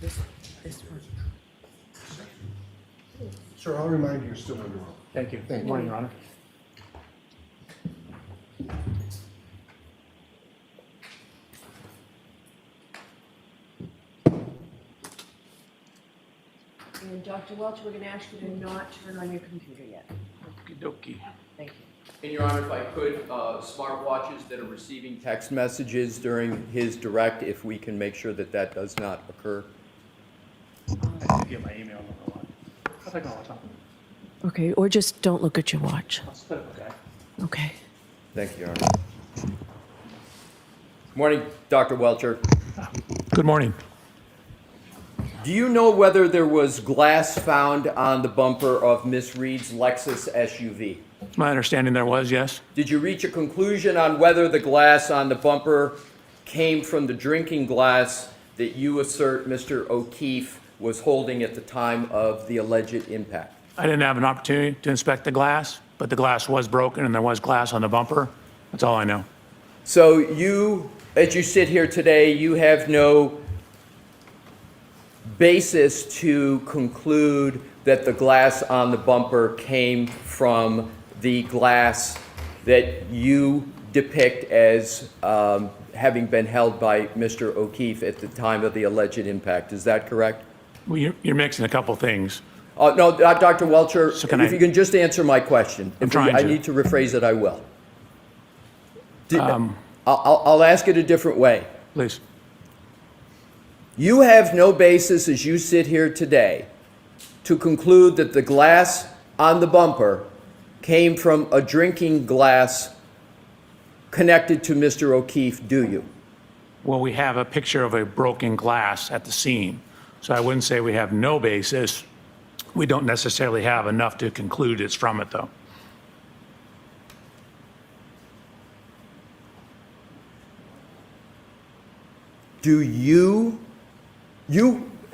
This one. Sir, I'll remind you, you're still under oath. Thank you. Thank Good morning, Your Honor. And Dr. Welcher, we're going to ask you to not turn on your computer yet. Okey-dokey. Thank you. And Your Honor, if I could, smartwatches that are receiving text messages during his direct, if we can make sure that that does not occur. I did get my email. How's that going? What's up? Okay, or just don't look at your watch. I'll split it, okay? Okay. Thank you, Your Honor. Morning, Dr. Welcher. Good morning. Do you know whether there was glass found on the bumper of Miss Reed's Lexus SUV? My understanding there was, yes. Did you reach a conclusion on whether the glass on the bumper came from the drinking glass that you assert Mr. O'Keefe was holding at the time of the alleged impact? I didn't have an opportunity to inspect the glass, but the glass was broken and there was glass on the bumper. That's all I know. So you, as you sit here today, you have no basis to conclude that the glass on the bumper came from the glass that you depict as having been held by Mr. O'Keefe at the time of the alleged impact. Is that correct? Well, you're mixing a couple things. No, Dr. Welcher, So can if I- you can just answer my question. I'm If trying I to. need to rephrase it, I will. I'll ask it a different way. Please. You have no basis, as you sit here today, to conclude that the glass on the bumper came from a drinking glass connected to Mr. O'Keefe, do you? Well, we have a picture of a broken glass at the scene. So I wouldn't say we have no basis. We don't necessarily have enough to conclude it's from it, though. Do you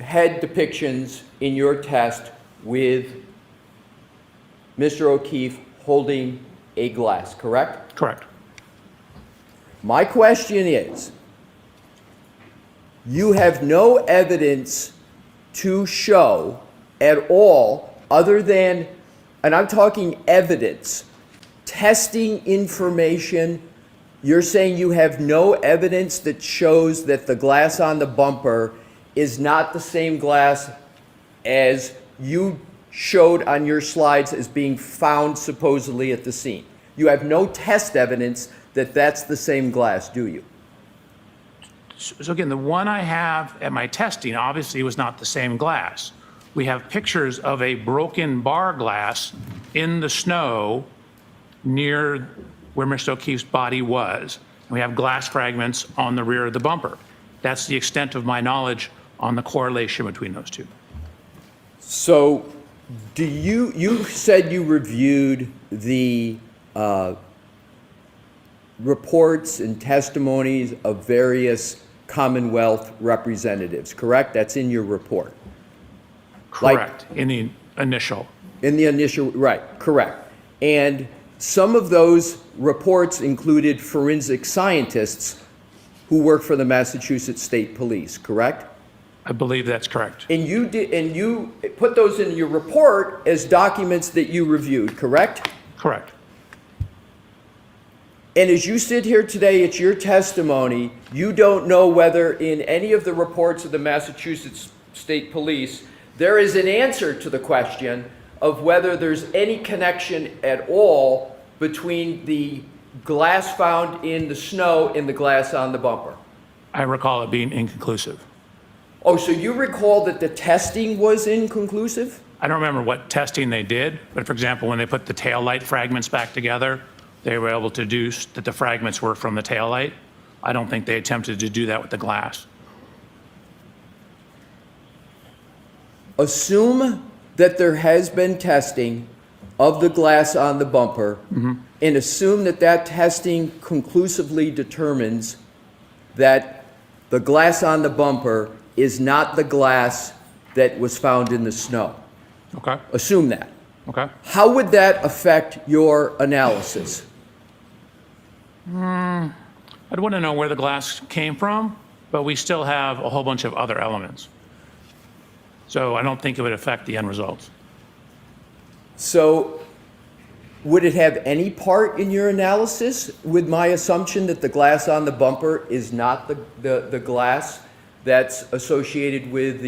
had depictions in your test with Mr. O'Keefe holding a glass, correct? Correct. My question is, you have no evidence to show at all other than, and I'm talking evidence, testing information. You're saying you have no evidence that shows that the glass on the bumper is not the same glass as you showed on your slides as being found supposedly at the scene. You have no test evidence that that's the same glass, do you? So again, the one I have at my testing obviously was not the same glass. We have pictures of a broken bar glass in the snow near where Mr. O'Keefe's body was. We have glass fragments on the rear of the bumper. That's the extent of my knowledge on the correlation between those two. So do you said you reviewed the reports and testimonies of various Commonwealth representatives, correct? That's in your report. Correct, in the initial. In the initial, right, correct. And some of those reports included forensic scientists who work for the Massachusetts State Police, correct? I believe that's correct. And you put those in your report as documents that you reviewed, correct? Correct. And as you sit here today, it's your testimony, you don't know whether in any of the reports of the Massachusetts State Police, there is an answer to the question of whether there's any connection at all between the glass found in the snow and the glass on the bumper. I recall it being inconclusive. Oh, so you recall that the testing was inconclusive? I don't remember what testing they did, but for example, when they put the taillight fragments back together, they were able to deduce that the fragments were from the taillight. I don't think they attempted to do that with the glass. Assume that there has been testing of the glass on the bumper, and assume that that testing conclusively determines that the glass on the bumper is not the glass that was found in the snow. Okay, Assume that. okay. How would that affect your analysis? I'd want to know where the glass came from, but we still have a whole bunch of other elements. So I don't think it would affect the end results. So would it have any part in your analysis with my assumption that the glass on the bumper is not the glass that's associated with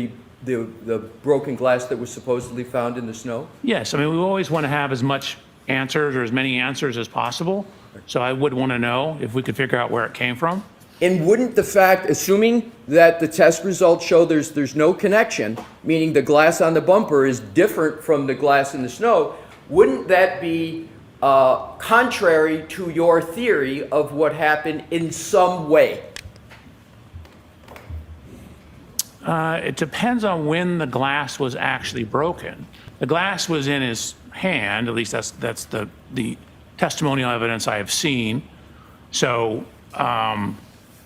the broken glass that was supposedly found in the snow? Yes, I mean, we always want to have as much answers or as many answers as possible. So I would want to know if we could figure out where it came from. And wouldn't the fact, assuming that the test results show there's no connection, meaning the glass on the bumper is different from the glass in the snow, wouldn't that be contrary to your theory of what happened in some way? It depends on when the glass was actually broken. The glass was in his hand, at least that's the testimonial evidence I have seen. So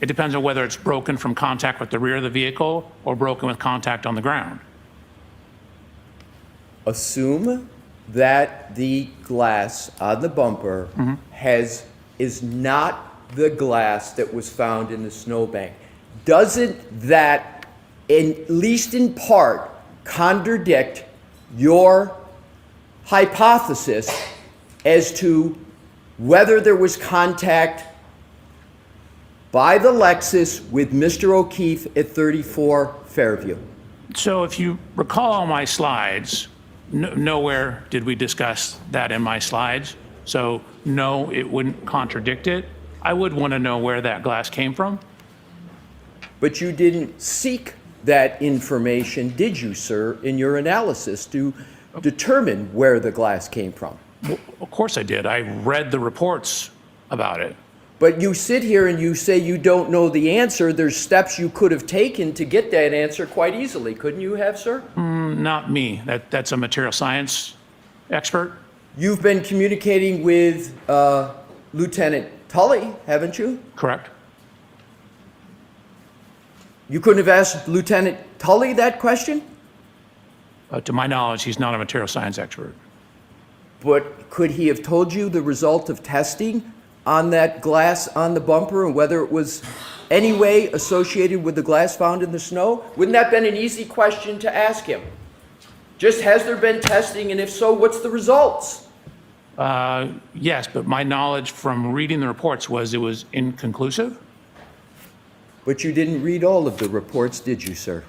it depends on whether it's broken from contact with the rear of the vehicle or broken with contact on the ground. Assume that the glass on the bumper is not the glass that was found in the snowbank. Doesn't that, at least in part, contradict your hypothesis as to whether there was contact by the Lexus with Mr. O'Keefe at 34 Fairview? So if you recall on my slides, nowhere did we discuss that in my slides. So no, it wouldn't contradict it. I would want to know where that glass came from. But you didn't seek that information, did you, sir, in your analysis to determine where the glass came from? Well, of course I did. I read the reports about it. But you sit here and you say you don't know the answer. There's steps you could have taken to get that answer quite easily. Couldn't you have, sir? Not me. That's a material science expert. You've been communicating with Lieutenant Tully, haven't you? Correct. You couldn't have asked Lieutenant Tully that question? To my knowledge, he's not a material science expert. But could he have told you the result of testing on that glass on the bumper and whether it was any way associated with the glass found in the snow? Wouldn't that have been an easy question to ask him? Just, has there been testing, and if so, what's the results? Yes, but my knowledge from reading the reports was it was inconclusive. But you didn't read all of the reports, did you, sir?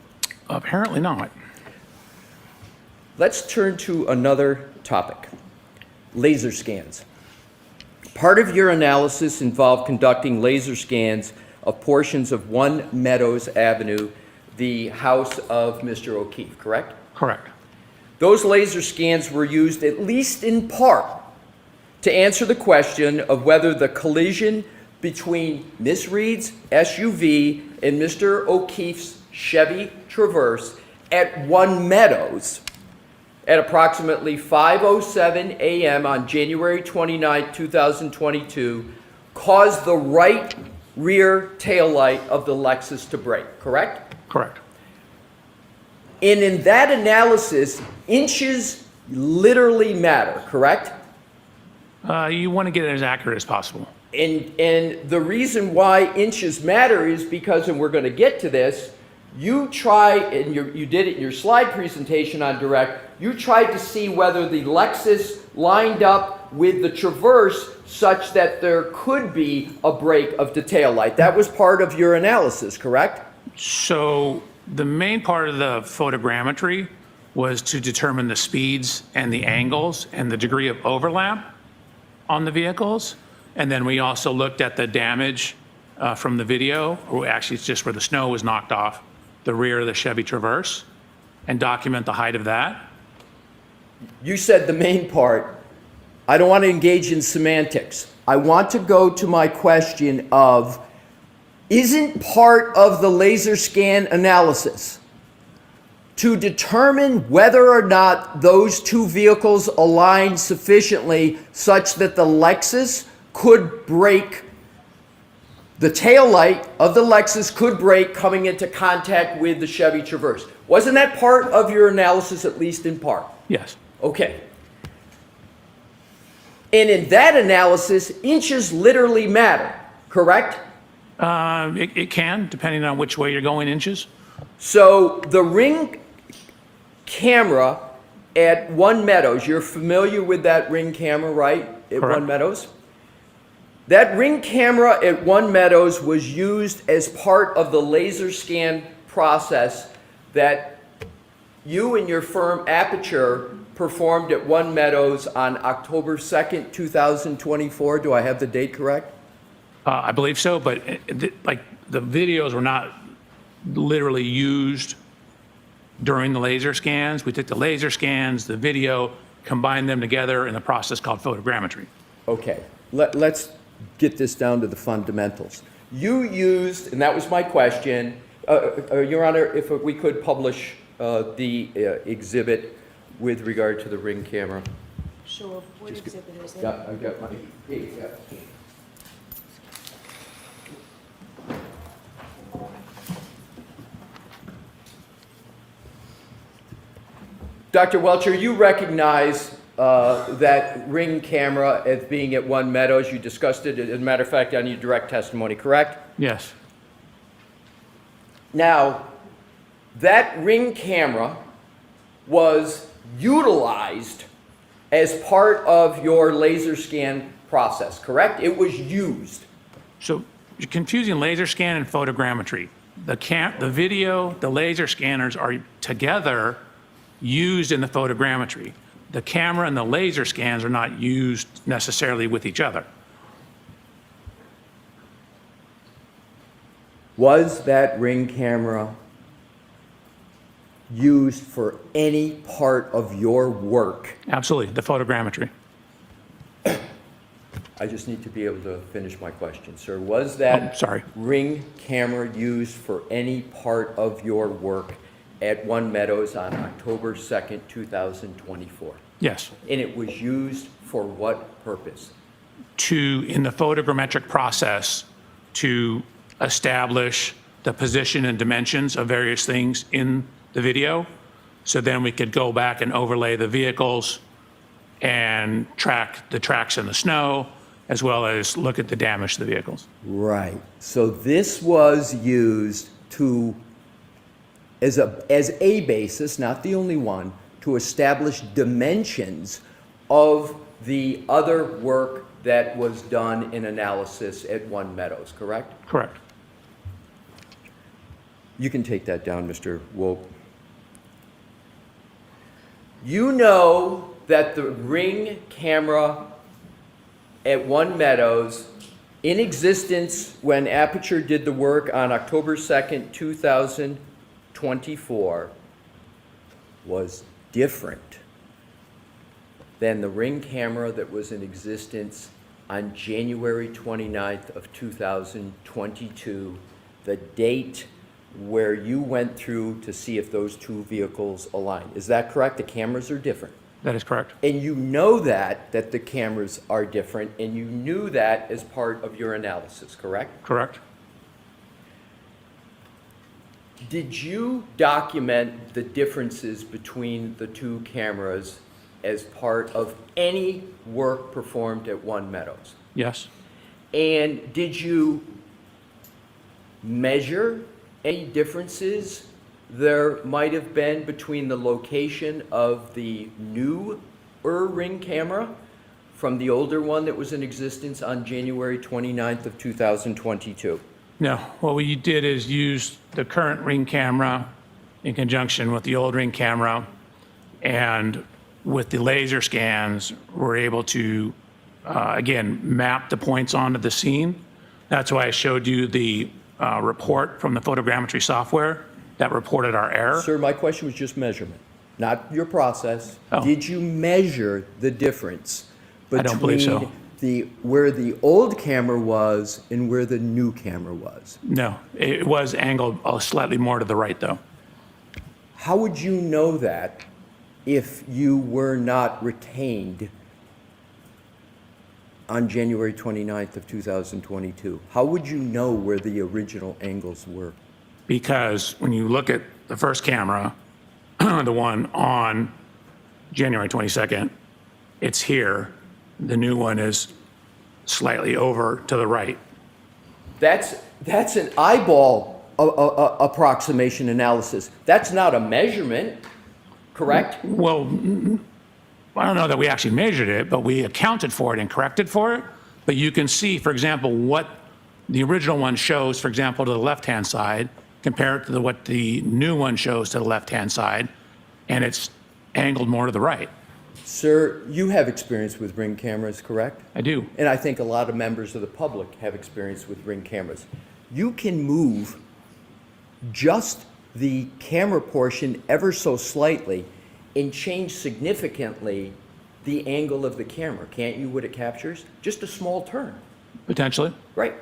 Apparently not. Let's turn to another topic, laser scans. Part of your analysis involved conducting laser scans of portions of 1 Meadows Avenue, the house of Mr. O'Keefe, correct? Correct. Those laser scans were used, at least in part, to answer the question of whether the collision between Miss Reed's SUV and Mr. O'Keefe's Chevy Traverse at 1 Meadows at approximately 5:07 a.m. on January 29, 2022, caused the right rear taillight of the Lexus to break, correct? Correct. And in that analysis, inches literally matter, correct? You want to get it as accurate as possible. And the reason why inches matter is because, and we're going to get to this, you try, and you did it in your slide presentation on direct, you tried to see whether the Lexus lined up with the Traverse such that there could be a break of the taillight. That was part of your analysis, correct? So the main part of the photogrammetry was to determine the speeds and the angles and the degree of overlap on the vehicles. And then we also looked at the damage from the video, or actually it's just where the snow was knocked off the rear of the Chevy Traverse, and document the height of that. You said the main part. I don't want to engage in semantics. I want to go to my question of, isn't part of the laser scan analysis to determine whether or not those two vehicles align sufficiently such that the Lexus could break, the taillight of the Lexus could break coming into contact with the Chevy Traverse? Wasn't that part of your analysis, at least in part? Yes. Okay. And in that analysis, inches literally matter, correct? It can, depending on which way you're going inches. So the ring camera at One Meadows. You're familiar with that Ring camera, right? At Correct. One Meadows? That Ring camera at One Meadows was used as part of the laser scan process that you and your firm Aperture performed at One Meadows on October 2nd, 2024. Do I have the date correct? I believe so, but like the videos were not literally used during the laser scans. We took the laser scans, the video, combined them together in a process called photogrammetry. Okay, let's get this down to the fundamentals. You used, and that was my question, Your Honor, if we could publish the exhibit with regard to the Ring camera. Sure, what exhibit is it? Yeah, I've got my page. Yeah. Dr. Welcher, you recognize that Ring camera as being at One Meadows. You discussed it, as a matter of fact, on your direct testimony, correct? Yes, Now, that Ring camera was utilized as part of your laser scan process, correct? It was used. so you're confusing laser scan and photogrammetry. The video, the laser scanners are together used in the photogrammetry. The camera and the laser scans are not used necessarily with each other. Was that Ring camera used for any part of your work? Absolutely, the photogrammetry. I just need to be able to finish my question, sir. Was that sorry. Ring camera used for any part of your work at One Meadows on October 2nd, 2024? Yes, And it was used for what purpose? in the photogrammetric process, to establish the position and dimensions of various things in the video. So then we could go back and overlay the vehicles and track the tracks in the snow, as well as look at the damage to the vehicles. Right. So this was used to, as a basis, not the only one, to establish dimensions of the other work that was done in analysis at One Meadows, correct? Correct. You can take that down, Mr. Woke. You know that the Ring camera at One Meadows, in existence when Aperture did the work on October 2nd, 2024, was different than the Ring camera that was in existence on January 29th of 2022, the date where you went through to see if those two vehicles align. Is that correct? The cameras are different. That is correct. And you know that the cameras are different, and you knew that as part of your analysis, correct? Correct. Did you document the differences between the two cameras as part of any work performed at One Meadows? Yes. And did you measure any differences there might have been between the location of the newer Ring camera from the older one that was in existence on January 29th of 2022? No, what we did is use the current Ring camera in conjunction with the old Ring camera, and with the laser scans, we're able to, again, map the points onto the scene. That's why I showed you the report from the photogrammetry software that reported our error. Sir, my question was just measurement, not your process. Oh. Did you measure the difference I don't believe so. between where the old camera was and where the new camera was? No, it was angled slightly more to the right, though. How would you know that if you were not retained on January 29th of 2022? How would you know where the original angles were? Because when you look at the first camera, the one on January 22nd, it's here. The new one is slightly over to the right. That's an eyeball approximation analysis. That's not a measurement. correct? Well, I don't know that we actually measured it, but we accounted for it and corrected for it. But you can see, for example, what the original one shows, for example, to the left-hand side, compared to what the new one shows to the left-hand side, and it's angled more to the right. Sir, you have experience with Ring cameras, correct? I do. And I think a lot of members of the public have experience with Ring cameras. You can move just the camera portion ever so slightly and change significantly the angle of the camera, can't you, what it captures? Just a small turn, Potentially. right?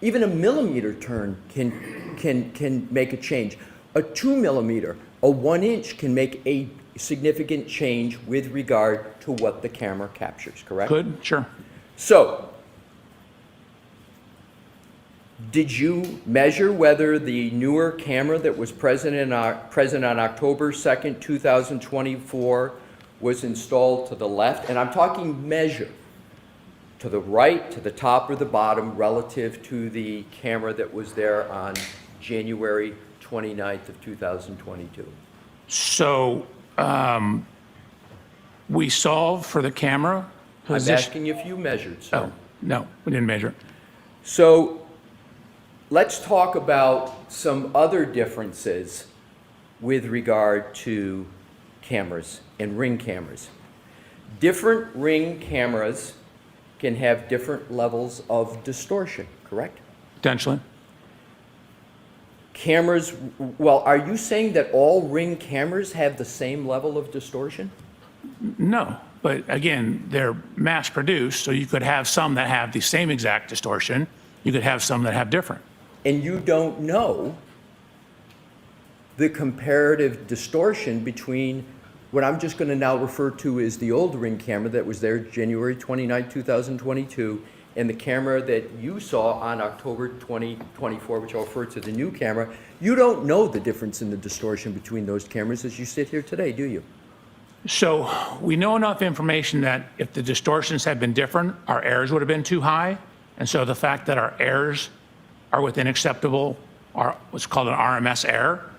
Even a millimeter turn can make a change. A 2 millimeter, a 1 inch can make a significant change with regard to what the camera captures, correct? Could, sure. So, did you measure whether the newer camera that was present on October 2nd, 2024 was installed to the left? And I'm talking measure. To the right, to the top, or the bottom relative to the camera that was there on January 29th of 2022? So we solved for the camera I'm position. asking if you measured, sir. Oh, no, we didn't measure. So let's talk about some other differences with regard to cameras and Ring cameras. Different Ring cameras can have different levels of distortion, correct? Potentially. Cameras, well, are you saying that all Ring cameras have the same level of distortion? No, but again, they're mass produced, so you could have some that have the same exact distortion. You could have some that have different. And you don't know the comparative distortion between what I'm just going to now refer to as the old Ring camera that was there January 29, 2022, and the camera that you saw on October 2024, which I'll refer to the new camera. You don't know the difference in the distortion between those cameras as you sit here today, do you? So we know enough information that if the distortions had been different, our errors would have been too high. And so the fact that our errors are within acceptable, are what's called an RMS error,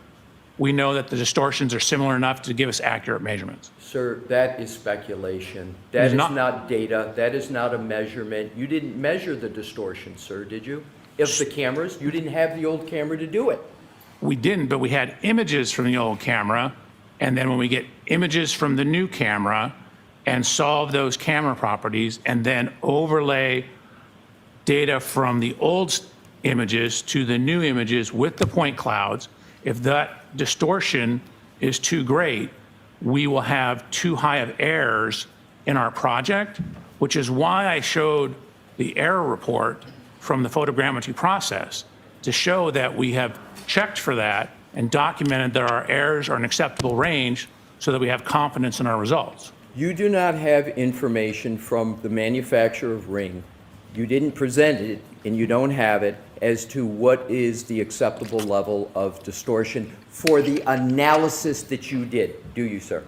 we know that the distortions are similar enough to give us accurate measurements. Sir, that is speculation. That is is not. not data. That is not a measurement. You didn't measure the distortion, sir, did you? If the cameras, you didn't have the old camera to do it. We didn't, but we had images from the old camera. And then when we get images from the new camera and solve those camera properties and then overlay data from the old images to the new images with the point clouds, if that distortion is too great, we will have too high of errors in our project, which is why I showed the error report from the photogrammetry process to show that we have checked for that and documented that our errors are in acceptable range so that we have confidence in our results. You do not have information from the manufacturer of Ring. You didn't present it, and you don't have it, as to what is the acceptable level of distortion for the analysis that you did, do you, sir?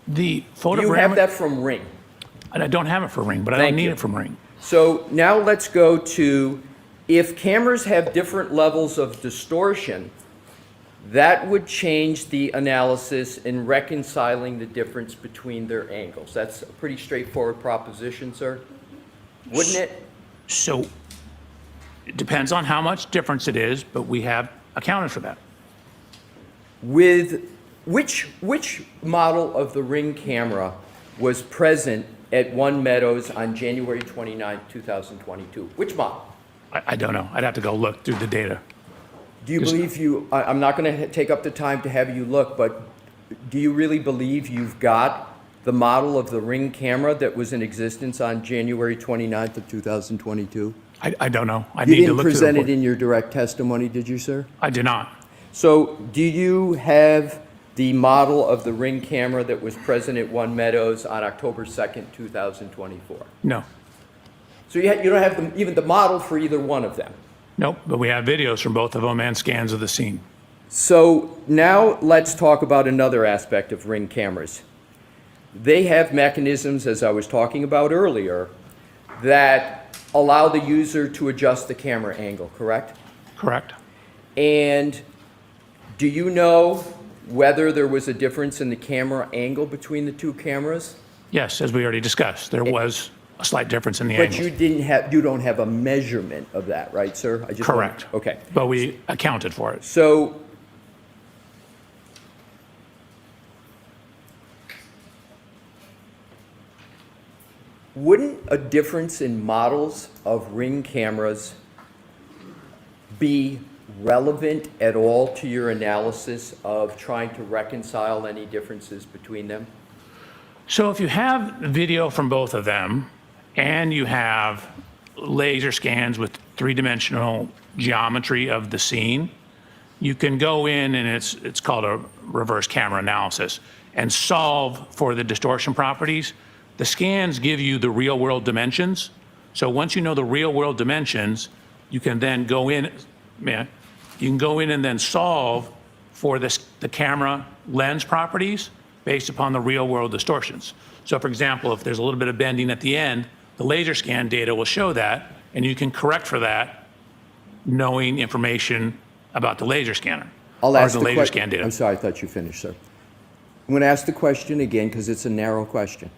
The Do you have photogrammetry, that from Ring? and I don't have it for Ring, but I Thank don't need you. it from Ring. So now let's go to, if cameras have different levels of distortion, that would change the analysis in reconciling the difference between their angles. That's a pretty straightforward proposition, sir, wouldn't it? So it depends on how much difference it is, but we have accounted for that. With which model of the Ring camera was present at One Meadows on January 29, 2022? Which model? I don't know. I'd have to go look through the data. Do you believe you, I'm not going to take up the time to have you look, but do you really believe you've got the model of the Ring camera that was in existence on January 29th of 2022? I don't know. I You need to didn't look through the present it report. in your direct testimony, did you, sir? I did not. So do you have the model of the Ring camera that was present at One Meadows on October 2nd, 2024? No. So you don't have even the model for either one of them? Nope, but we have videos from both of them and scans of the scene. So now let's talk about another aspect of Ring cameras. They have mechanisms, as I was talking about earlier, that allow the user to adjust the camera angle, correct? Correct. And do you know whether there was a difference in the camera angle between the two cameras? Yes, as we already discussed, there was a slight difference in the But angles. you don't have a measurement of that, right, sir? I just want- Correct. Okay. But we accounted for it. So, wouldn't a difference in models of Ring cameras be relevant at all to your analysis of trying to reconcile any differences between them? So if you have video from both of them and you have laser scans with three-dimensional geometry of the scene, you can go in and it's called a reverse camera analysis and solve for the distortion properties. The scans give you the real-world dimensions. So once you know the real-world dimensions, you can then go in, you can go in and then solve for the camera lens properties based upon the real-world distortions. So for example, if there's a little bit of bending at the end, the laser scan data will show that, and you can correct for that knowing information about the laser scanner. I'll or ask the the laser question. scan data. I'm sorry, I thought you finished, sir. I'm going to ask the question again because it's a narrow question.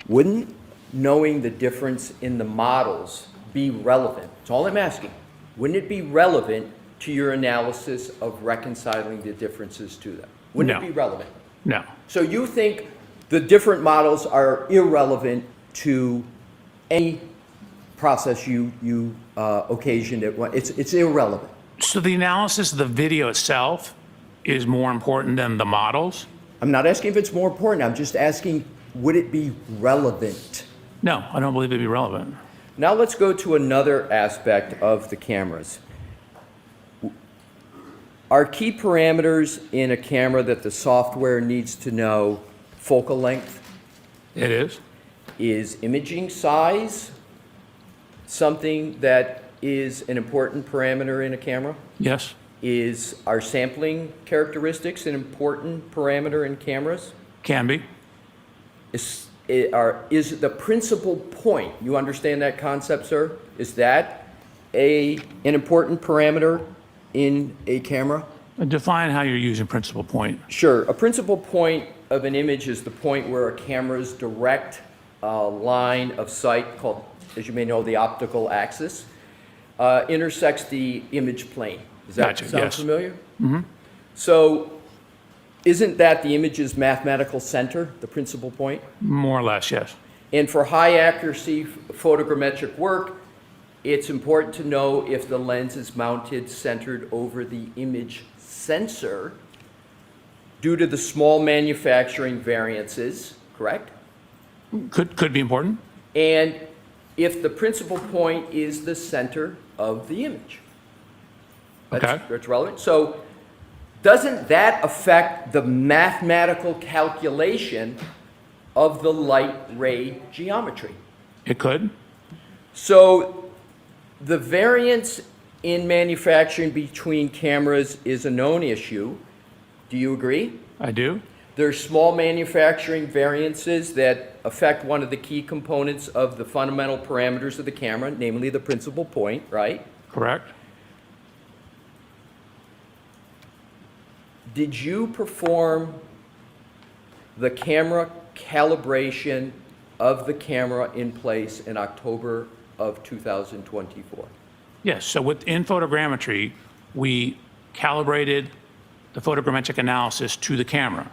Wouldn't knowing the difference in the models be relevant? That's all I'm asking. Wouldn't it be relevant to your analysis of reconciling the differences to them? Wouldn't No. it be relevant? No. So you think the different models are irrelevant to any process you occasioned at one? It's irrelevant. So the analysis of the video itself is more important than the models? I'm not asking if it's more important. I'm just asking, would it be relevant? No, I don't believe it'd be relevant. Now let's go to another aspect of the cameras. Are key parameters in a camera that the software needs to know focal length? It is? Is imaging size something that is an important parameter in a camera? Yes. Are sampling characteristics an important parameter in cameras? Can be. Is the principal point, you understand that concept, sir? Is that an important parameter in a camera? Define how you're using principal point. Sure. A principal point of an image is the point where a camera's direct line of sight, called, as you may know, the optical axis, intersects the image plane. Does that Gotcha, sound yes. familiar? Mm-hmm. So isn't that the image's mathematical center, the principal point? More or less, yes. And for high accuracy photogrammetric work, it's important to know if the lens is mounted centered over the image sensor due to the small manufacturing variances, correct? Could be important. And if the principal point is the center of the image. Okay. That's relevant. So doesn't that affect the mathematical calculation of the light ray geometry? It could. So the variance in manufacturing between cameras is a known issue. Do you agree? I do. There's small manufacturing variances that affect one of the key components of the fundamental parameters of the camera, namely the principal point, right? Correct. Did you perform the camera calibration of the camera in place in October of 2024? Yes. So within photogrammetry, we calibrated the photogrammetric analysis to the camera.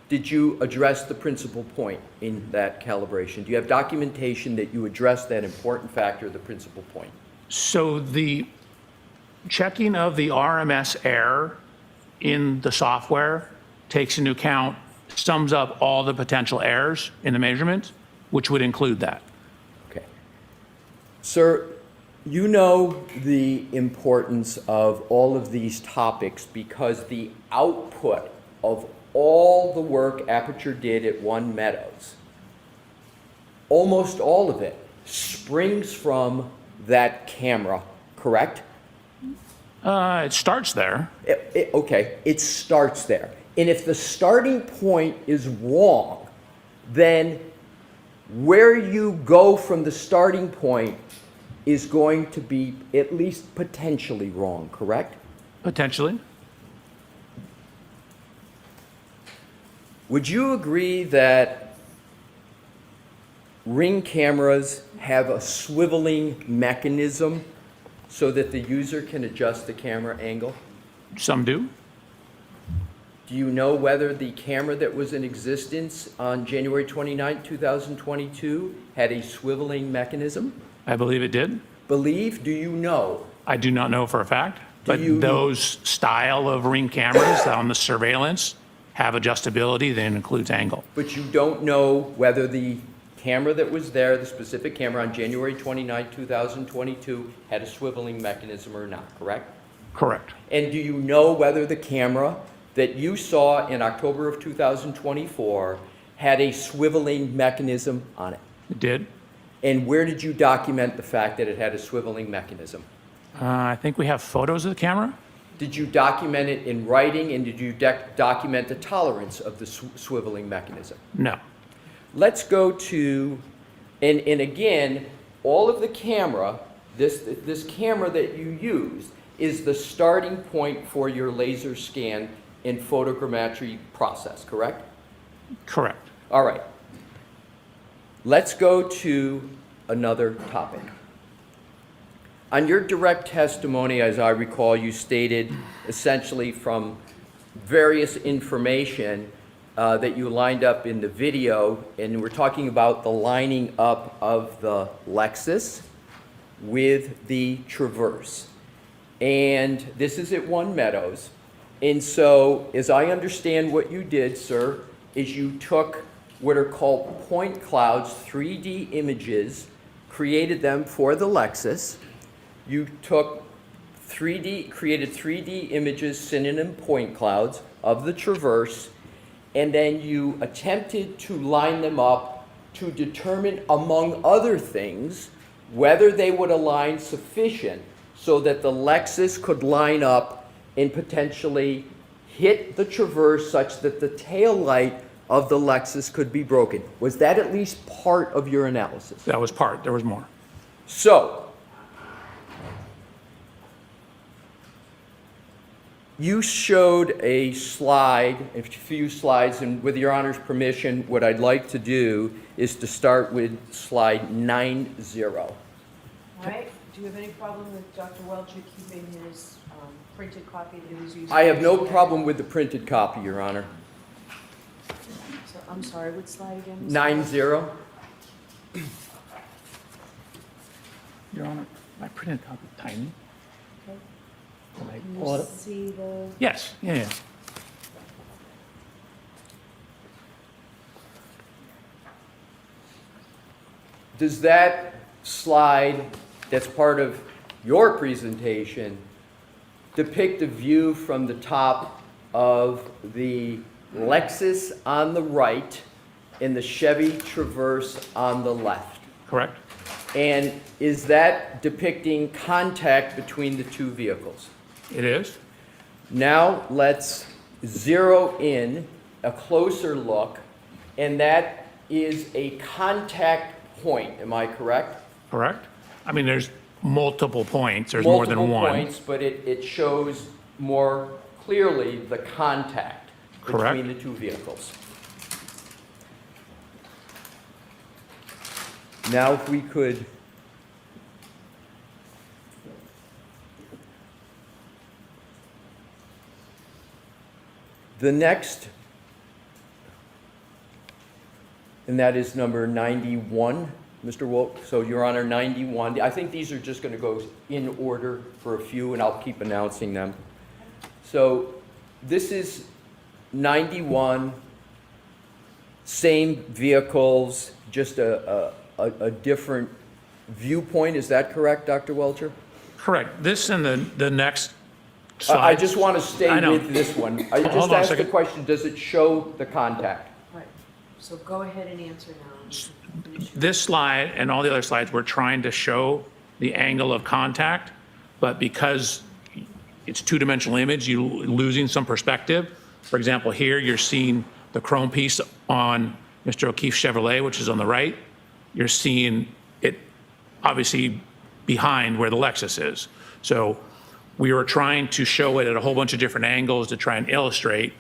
Did you address the principal point in that calibration? Do you have documentation that you addressed that important factor, the principal point? So the checking of the RMS error in the software takes into account, sums up all the potential errors in the measurement, which would include that. Okay. Sir, you know the importance of all of these topics because the output of all the work Aperture did at One Meadows, almost all of it, springs from that camera, correct? It starts there. Okay, it starts there. And if the starting point is wrong, then where you go from the starting point is going to be at least potentially wrong, correct? Potentially. Would you agree that Ring cameras have a swiveling mechanism so that the user can adjust the camera angle? Some do. Do you know whether the camera that was in existence on January 29, 2022 had a swiveling mechanism? I believe it did. Believe, do you know? I do not know for a fact, but you- those style of Ring cameras on the surveillance have adjustability that includes angle. But you don't know whether the camera that was there, the specific camera on January 29, 2022, had a swiveling mechanism or not, correct? Correct. And do you know whether the camera that you saw in October of 2024 had a swiveling mechanism on it? It did. And where did you document the fact that it had a swiveling mechanism? I think we have photos of the camera. Did you document it in writing, and did you document the tolerance of the swiveling mechanism? No. Let's go to, and again, all of the camera, this camera that you used is the starting point for your laser scan and photogrammetry process, correct? Correct. All right. Let's go to another topic. On your direct testimony, as I recall, you stated essentially from various information that you lined up in the video, and we're talking about the lining up of the Lexus with the Traverse. And this is at One Meadows. And so, as I understand what you did, sir, is you took what are called point clouds, 3D images, created them for the Lexus. You took created 3D images, synonym point clouds, of the Traverse, and then you attempted to line them up to determine, among other things, whether they would align sufficient so that the Lexus could line up and potentially hit the Traverse such that the taillight of the Lexus could be broken. Was that at least part of your analysis? That was part. There was more. So, you showed a slide, a few slides, and with your Honor's permission, what I'd like to do is to start with slide 90. All right, do you have any problem with Dr. Welcher keeping his printed copy that he was using? I have no problem with the printed copy, Your Honor. So, I'm sorry, what slide again? 90. Your Honor, my printed copy is tiny. Okay. Can I Can pull it you up? see the, Yes. Yeah. Does that slide that's part of your presentation depict a view from the top of the Lexus on the right and the Chevy Traverse on the left? Correct. And is that depicting contact between the two vehicles? It is. Now let's zero in a closer look, and that is a contact point, am I correct? Correct. I mean, there's multiple points. There's more than one. Multiple points, but it shows more clearly the contact Correct. between the two vehicles. Now if we could the next, and that is number 91, Mr. Wolk. So, Your Honor, 91. I think these are just going to go in order for a few, and I'll keep announcing them. So, this is 91, same vehicles, just a different viewpoint. Is that correct, Dr. Welcher? Correct. This and the next I slide. just want to stay I know. with this one. I just Hold on a asked the second. question, does it show the contact? right, so go ahead and answer now. and you can finish your- This slide and all the other slides, we're trying to show the angle of contact, but because it's two-dimensional image, you're losing some perspective. For example, here you're seeing the chrome piece on Mr. O'Keefe's Chevrolet, which is on the right. You're seeing it obviously behind where the Lexus is. So we were trying to show it at a whole bunch of different angles to try and illustrate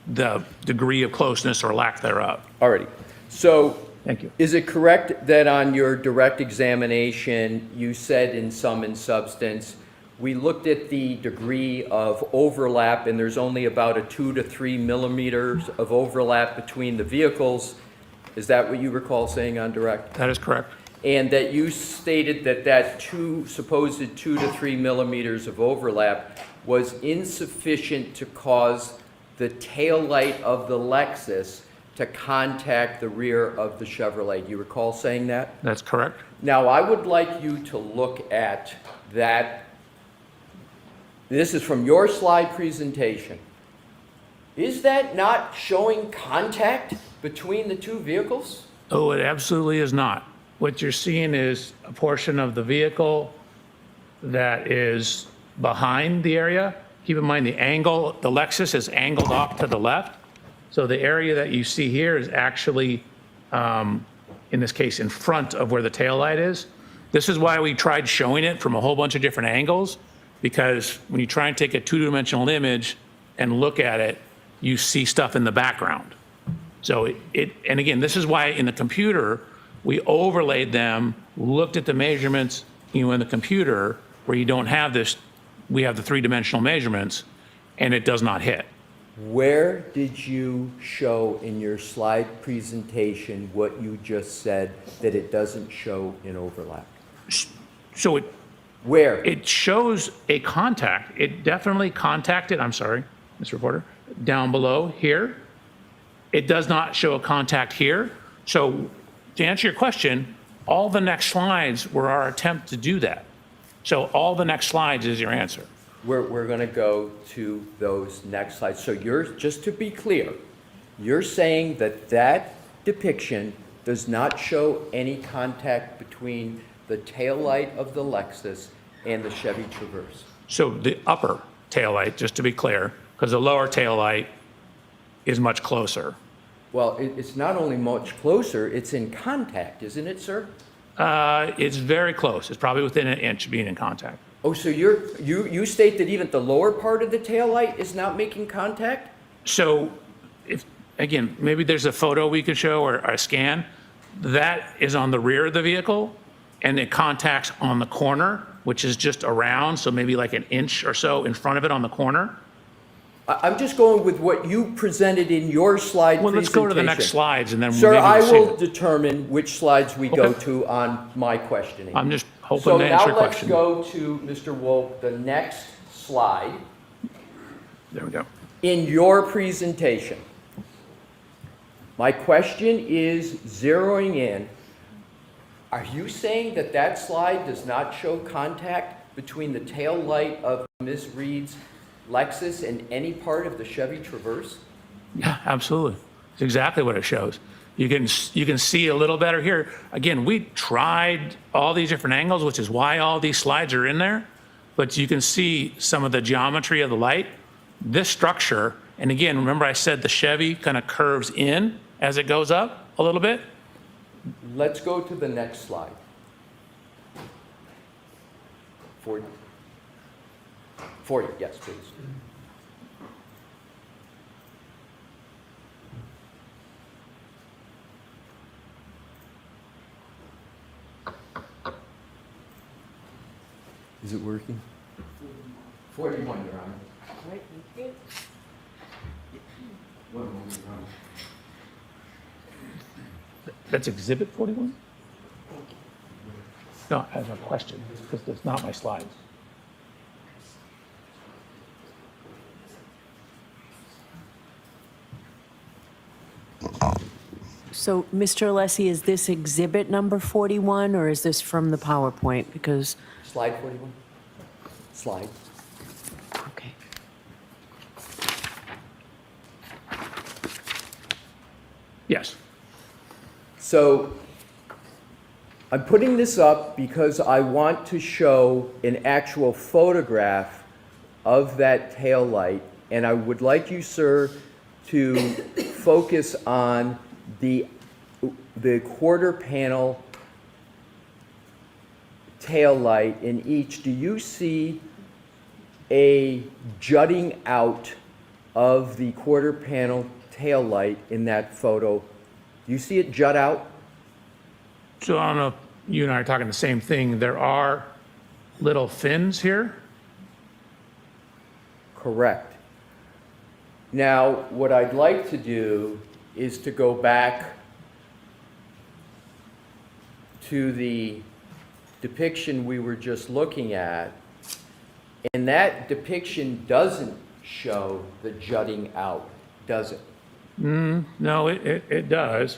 the degree of closeness or lack thereof. Alrighty. So Thank you. is it correct that on your direct examination, you said in sum and substance, we looked at the degree of overlap and there's only about a 2 to 3 millimeters of overlap between the vehicles? Is that what you recall saying on direct? That is correct. And that you stated that that supposed 2 to 3 millimeters of overlap was insufficient to cause the taillight of the Lexus to contact the rear of the Chevrolet. Do you recall saying that? That's correct. Now, I would like you to look at that. This is from your slide presentation. Is that not showing contact between the two vehicles? Oh, it absolutely is not. What you're seeing is a portion of the vehicle that is behind the area. Keep in mind the angle, the Lexus is angled off to the left. So the area that you see here is actually, in this case, in front of where the taillight is. This is why we tried showing it from a whole bunch of different angles, because when you try and take a two-dimensional image and look at it, you see stuff in the background. So and again, this is why in the computer, we overlaid them, looked at the measurements, in the computer where you don't have this, we have the three-dimensional measurements, and it does not hit. Where did you show in your slide presentation what you just said, that it doesn't show in overlap? So Where? it shows a contact. It definitely contacted, I'm sorry, Mr. Reporter, down below here. It does not show a contact here. So to answer your question, all the next slides were our attempt to do that. So all the next slides is your answer. We're going to go to those next slides. So just to be clear, you're saying that that depiction does not show any contact between the taillight of the Lexus and the Chevy Traverse. So the upper taillight, just to be clear, because the lower taillight is much closer. Well, it's not only much closer, it's in contact, isn't it, sir? It's very close. It's probably within an inch of being in contact. Oh, so you state that even the lower part of the taillight is not making contact? So if, again, maybe there's a photo we could show or a scan. That is on the rear of the vehicle, and it contacts on the corner, which is just around, so maybe like an inch or so in front of it on the corner. I'm just going with what you presented in your slide Well, let's presentation. go to the next slides, and then Sir, maybe I we'll see will it. determine which slides we go Okay. to on my questioning. I'm just hoping So to now answer your let's question. go to, Mr. Wolf, the next slide There we go. in your presentation. My question is zeroing in. Are you saying that that slide does not show contact between the tail light of Ms. Reed's Lexus and any part of the Chevy Traverse? Yeah, absolutely. It's exactly what it shows. You can see a little better here. Again, we tried all these different angles, which is why all these slides are in there. But you can see some of the geometry of the light. This structure, and again, remember I said the Chevy kind of curves in as it goes up a little bit? Let's go to the next slide. 40. 40, yes, please. Is it working? 41, Your Honor. Right, thank you. That's Exhibit 41? No, I have a question, because it's not my slides. So, Mr. Alessi, is this exhibit number 41, or is this from the PowerPoint? Because, Slide 41? Slide. okay. Yes. So I'm putting this up because I want to show an actual photograph of that tail light, and I would like you, sir, to focus on the quarter panel tail light in each. Do you see a jutting out of the quarter panel taillight in that photo, do you see it jut out? So I don't know if you and I are talking the same thing. There are little fins here. Correct. Now, what I'd like to do is to go back to the depiction we were just looking at, and that depiction doesn't show the jutting out, does it? No, it does.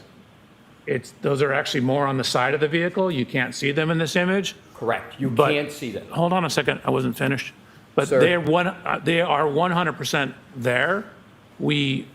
Those are actually more on the side of the vehicle. You can't see them in this image. Correct. You But- can't see them. Hold on a second, I wasn't finished. But Sir. they are 100% there. We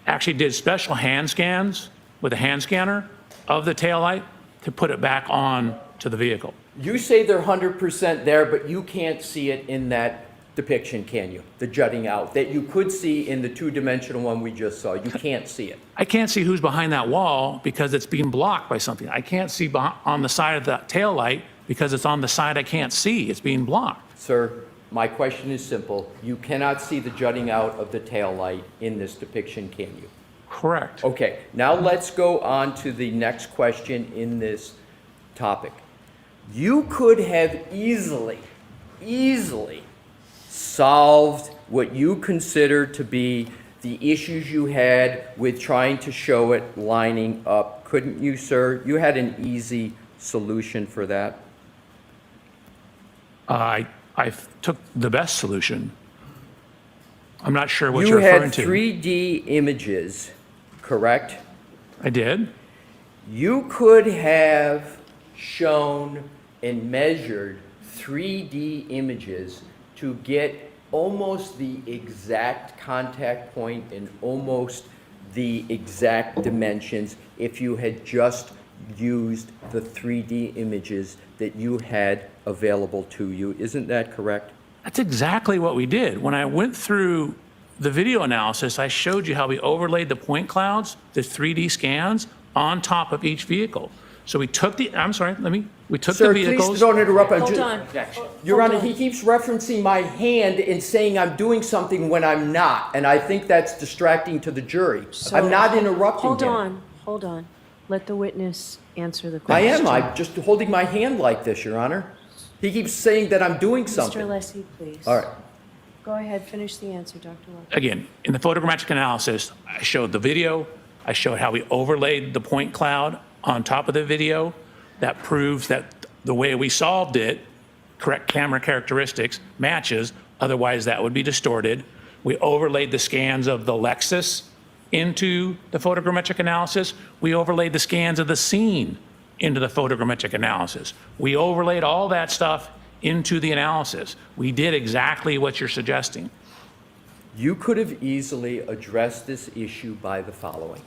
actually did special hand scans with a hand scanner of the taillight to put it back on to the vehicle. You say they're 100% there, but you can't see it in that depiction, can you? The jutting out, that you could see in the two-dimensional one we just saw. You can't see it. I can't see who's behind that wall because it's being blocked by something. I can't see on the side of the taillight because it's on the side I can't see. It's being blocked. Sir, my question is simple. You cannot see the jutting out of the taillight in this depiction, can you? Correct. Okay, now let's go on to the next question in this topic. You could have easily solved what you consider to be the issues you had with trying to show it lining up, couldn't you, sir? You had an easy solution for that. I took the best solution. I'm not sure what You you're referring had to. 3D images, correct? I did. You could have shown and measured 3D images to get almost the exact contact point and almost the exact dimensions if you had just used the 3D images that you had available to you. Isn't that correct? That's exactly what we did. When I went through the video analysis, I showed you how we overlaid the point clouds, the 3D scans, on top of each vehicle. So we took the, I'm sorry, we took Sir, the vehicles. please don't interrupt. Hold on. Your Hold Honor, on. he keeps referencing my hand and saying I'm doing something when I'm not, and I think that's distracting to the jury. So- I'm not interrupting him. Hold on. Let the witness answer the I question. am. I'm just holding my hand like this, Your Honor. He keeps saying that I'm doing Mr. something. Alessi, please. All right. Go ahead, finish the answer, Dr. Welcher. Again, in the photogrammetric analysis, I showed the video, I showed how we overlaid the point cloud on top of the video. That proves that the way we solved it, correct camera characteristics, matches, otherwise that would be distorted. We overlaid the scans of the Lexus into the photogrammetric analysis. We overlaid the scans of the scene into the photogrammetric analysis. We overlaid all that stuff into the analysis. We did exactly what you're suggesting. You could have easily addressed this issue by the following.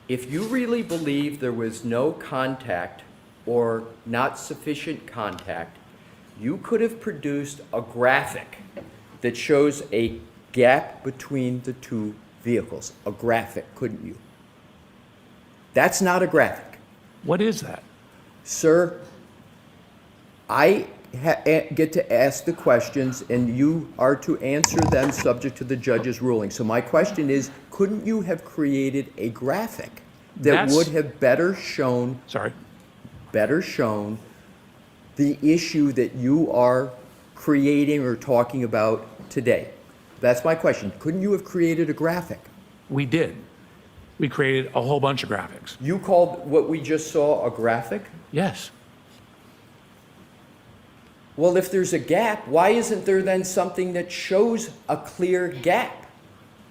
If you really believe there was no contact or not sufficient contact, you could have produced a graphic that shows a gap between the two vehicles. A graphic, couldn't you? That's not a graphic. What is that? Sir, I get to ask the questions, and you are to answer them subject to the judge's ruling. So my question is, couldn't you have created a graphic that That's- would have better shown the issue that you are creating or talking about today? That's my question. Couldn't you have created a graphic? We did. We created a whole bunch of graphics. You called what we just saw a graphic? Yes. Well, if there's a gap, why isn't there then something that shows a clear gap?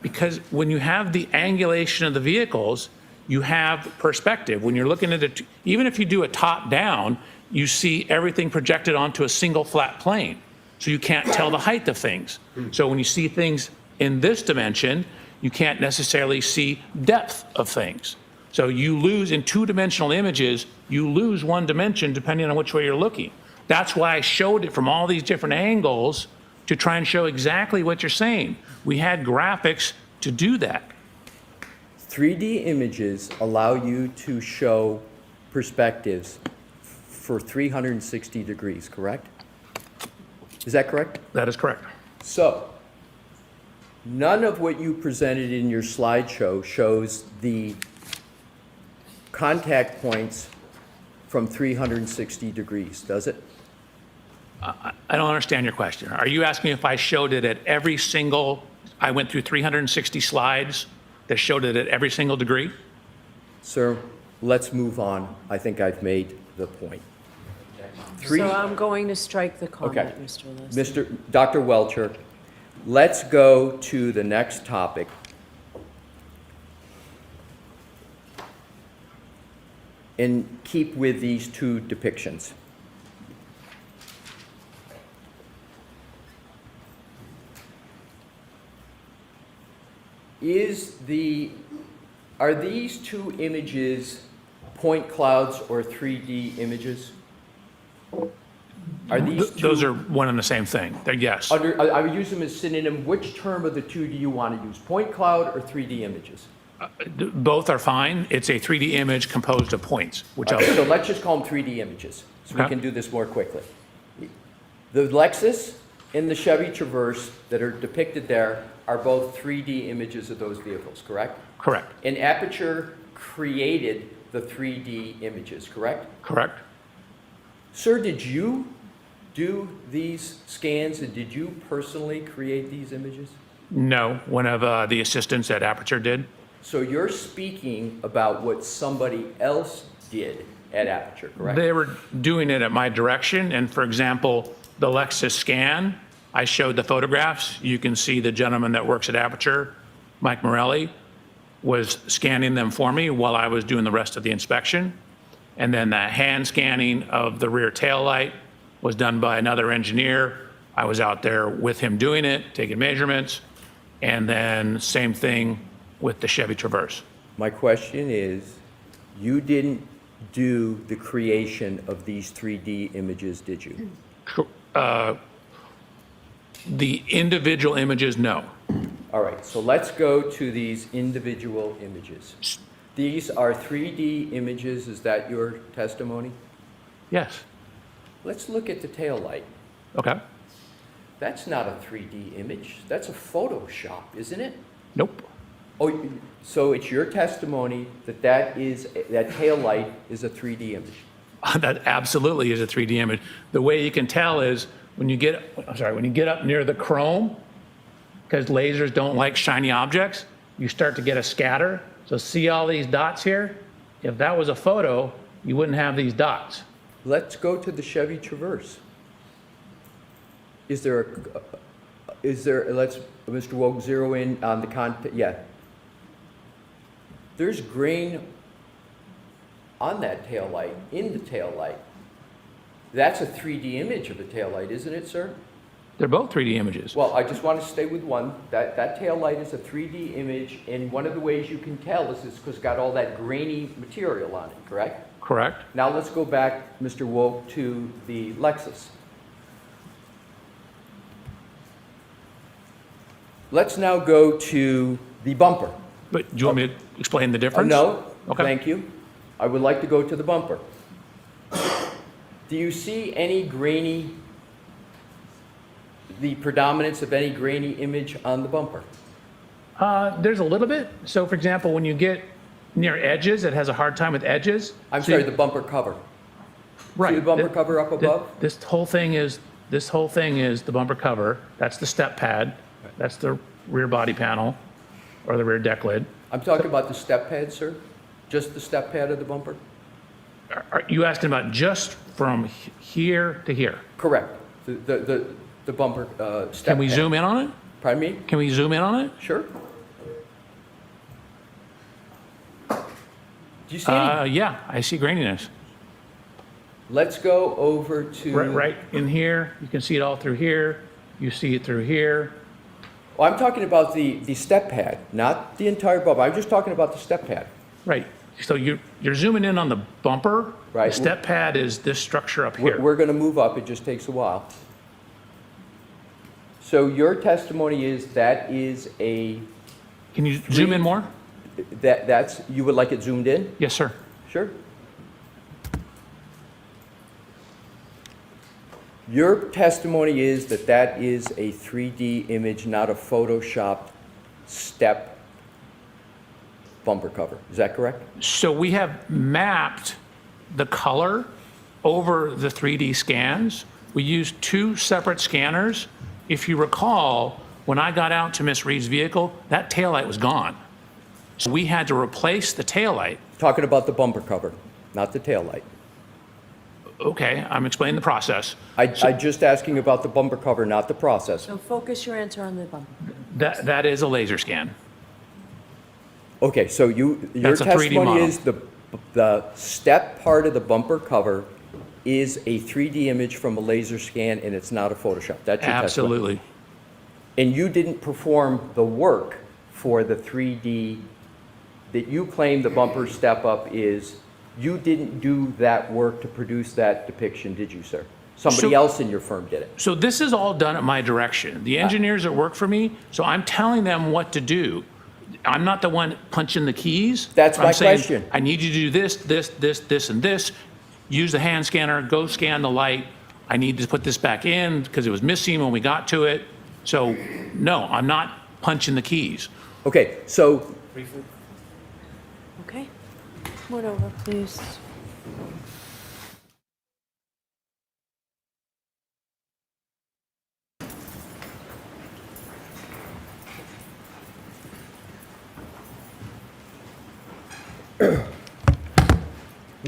Because when you have the angulation of the vehicles, you have perspective. When you're looking at it, even if you do a top down, you see everything projected onto a single flat plane. So you can't tell the height of things. So when you see things in this dimension, you can't necessarily see depth of things. So you lose in two-dimensional images, you lose one dimension depending on which way you're looking. That's why I showed it from all these different angles to try and show exactly what you're saying. We had graphics to do that. 3D images allow you to show perspectives for 360 degrees, correct? Is that correct? That is correct. So, None of what you presented in your slideshow shows the contact points from 360 degrees, does it? I don't understand your question. Are you asking if I showed it at every single, I went through 360 slides that showed it at every single degree? Sir, let's move on. I think I've made the point. So I'm going to strike the comment, Okay. Mr. Alessi. Dr. Welcher, let's go to the next topic. And keep with these two depictions. Are these two images point clouds or 3D images? Are these two? Those are one and the same thing. They're yes. I would use them as synonym. Which term of the two do you want to use? Point cloud or 3D images? Both are fine. It's a 3D image composed of points, which Okay, so let's just call them 3D images, so we Okay. can do this more quickly. The Lexus and the Chevy Traverse that are depicted there are both 3D images of those vehicles, correct? Correct. And Aperture created the 3D images, correct? Correct. Sir, did you do these scans and did you personally create these images? No, one of the assistants at Aperture did. So you're speaking about what somebody else did at Aperture, correct? They were doing it at my direction, and for example, the Lexus scan, I showed the photographs. You can see the gentleman that works at Aperture, Mike Morelli, was scanning them for me while I was doing the rest of the inspection. And then the hand scanning of the rear taillight was done by another engineer. I was out there with him doing it, taking measurements, and then same thing with the Chevy Traverse. My question is, you didn't do the creation of these 3D images, did you? The individual images, no. All right, so let's go to these individual images. These are 3D images, is that your testimony? Yes. Let's look at the taillight. Okay. That's not a 3D image, that's a Photoshop, isn't it? Nope. Oh, so it's your testimony that that taillight is a 3D image? That absolutely is a 3D image. The way you can tell is when you get up near the chrome, because lasers don't like shiny objects, you start to get a scatter. So see all these dots here? If that was a photo, you wouldn't have these dots. Let's go to the Chevy Traverse. Let's, Mr. Woke, zero in on the content, yeah. There's grain on that taillight, in the taillight. That's a 3D image of a taillight, isn't it, sir? They're both 3D images. Well, I just want to stay with one. That taillight is a 3D image, and one of the ways you can tell is because it's got all that grainy material on it, correct? Correct. Now let's go back, Mr. Woke, to the Lexus. Let's now go to the bumper. But do you want me to explain the difference? No, Okay. thank you. I would like to go to the bumper. Do you see any the predominance of any grainy image on the bumper? There's a little bit. So for example, when you get near edges, it has a hard time with edges. I'm So sorry, you- the bumper cover. Right. See the bumper cover up above? This whole thing is the bumper cover. That's the step pad. That's the rear body panel or the rear deck lid. I'm talking about the step pad, sir? Just the step pad of the bumper? Are you asking about just from here to here? Correct. The bumper step Can we pad. zoom in on it? Pardon me? Can we zoom in on it? Sure. Do you see any? Yeah, I see graininess. Let's go over to... Right in here. You can see it all through here. You see it through here. Well, I'm talking about the step pad, not the entire bumper. I'm just talking about the step pad. Right. So you're zooming in on the bumper. Right. The step pad is this structure up here. We're going to move up. It just takes a while. So your testimony is that is a... Can you zoom in more? That's... You would like it zoomed in? Yes, sir. Sure. Your testimony is that that is a 3D image, not a Photoshopped step bumper cover. Is that correct? So we have mapped the color over the 3D scans. We used 2 separate scanners. If you recall, when I got out to Miss Reed's vehicle, that taillight was gone. So we had to replace the taillight. Talking about the bumper cover, not the taillight. Okay, I'm explaining the process. I'm just asking about the bumper cover, not the process. So focus your answer on the bumper. That is a laser scan. Okay, so your That's a 3D testimony model. is the step part of the bumper cover is a 3D image from a laser scan, and it's not a Photoshop. That's your testimony. Absolutely. And you didn't perform the work for the 3D that you claim the bumper step up is. You didn't do that work to produce that depiction, did you, sir? Somebody else in your firm did it. So this is all done at my direction. The engineers that work for me, so I'm telling them what to do. I'm not the one punching the keys. That's I'm my saying, question. I need you to do this, and this. Use the hand scanner, go scan the light. I need to put this back in because it was missing when we got to it. So no, I'm not punching the keys. Okay, so Okay? Come on over, please.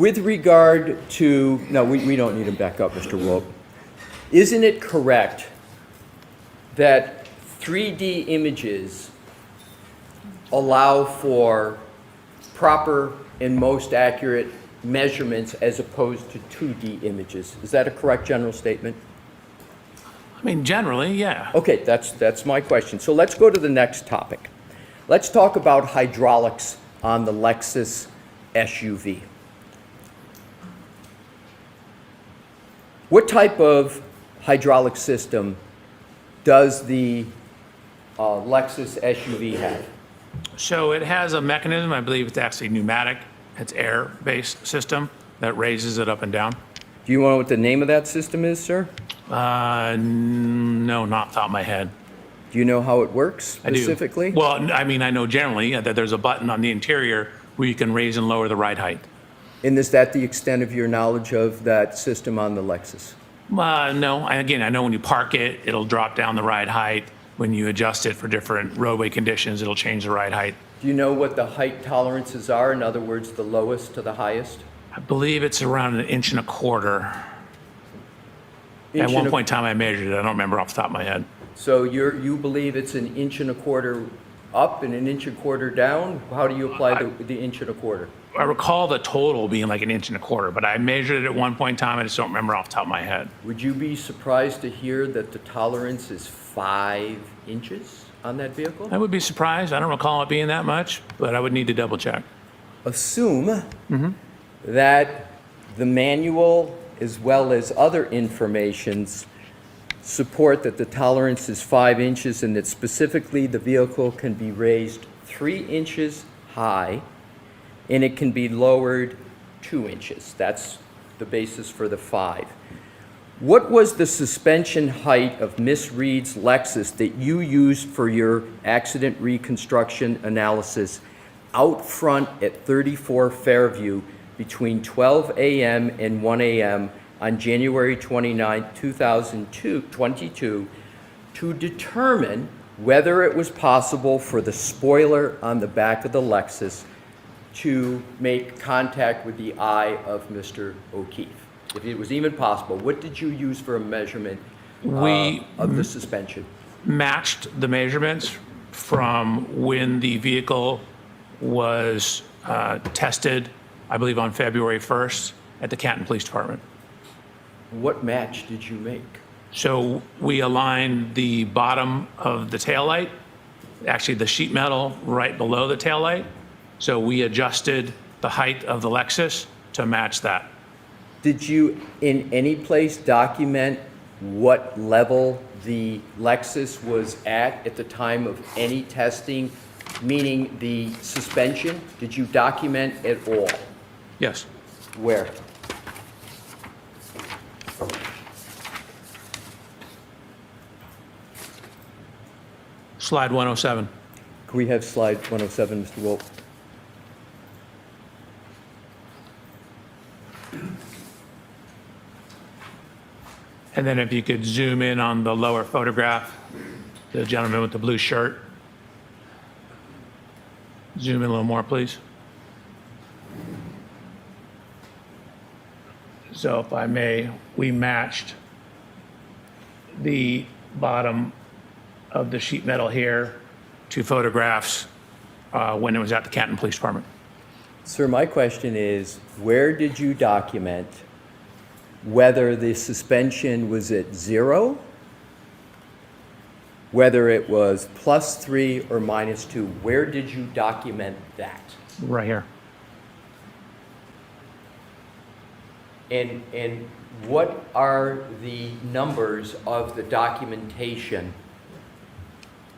with regard to, no, we don't need him back up, Mr. Wolf. Isn't it correct that 3D images allow for proper and most accurate measurements as opposed to 2D images? Is that a correct general statement? I mean, generally, yeah. Okay, that's my question. So let's go to the next topic. Let's talk about hydraulics on the Lexus SUV. What type of hydraulic system does the Lexus SUV have? So it has a mechanism, I believe it's actually pneumatic. It's air-based system that raises it up and down. Do you know what the name of that system is, sir? No, not off the top of my head. Do you know how it works I do. specifically? Well, I mean, I know generally that there's a button on the interior where you can raise and lower the ride height. And is that the extent of your knowledge of that system on the Lexus? No, again, I know when you park it, it'll drop down the ride height. When you adjust it for different roadway conditions, it'll change the ride height. Do you know what the height tolerances are? In other words, the lowest to the highest? I believe it's around 1.25 inches. At one point in time, I measured it. I don't remember off the top of my head. So you believe it's 1.25 inches up and 1.25 inches down? How do you apply the 1.25 inches? I recall the total being like 1.25 inches, but I measured it at one point in time. I just don't remember off the top of my head. Would you be surprised to hear that the tolerance is 5 inches on that vehicle? I would be surprised. I don't recall it being that much, but I would need to double check. Assume that the manual as well as other informations support that the tolerance is 5 inches and that specifically the vehicle can be raised 3 inches high and it can be lowered 2 inches. That's the basis for the 5. What was the suspension height of Miss Reed's Lexus that you used for your accident reconstruction analysis out front at 34 Fairview between 12 a.m. and 1 a.m. on January 29, 2022 to determine whether it was possible for the spoiler on the back of the Lexus to make contact with the eye of Mr. O'Keefe? If it was even possible, what did you use for a measurement of the suspension? Matched the measurements from when the vehicle was tested, I believe on February 1st at the Canton Police Department. What match did you make? So we aligned the bottom of the taillight, actually the sheet metal right below the taillight. So we adjusted the height of the Lexus to match that. Did you in any place document what level the Lexus was at the time of any testing, meaning the suspension? Did you document at all? Yes. Where? Slide 107. Can we have slide 107, Mr. Wolf? And then if you could zoom in on the lower photograph, the gentleman with the blue shirt. Zoom in a little more, please. So if I may, we matched the bottom of the sheet metal here to photographs when it was at the Canton Police Department. Sir, my question is, where did you document whether the suspension was at 0, whether it was +3 or -2? Where did you document that? Right here. And what are the numbers of the documentation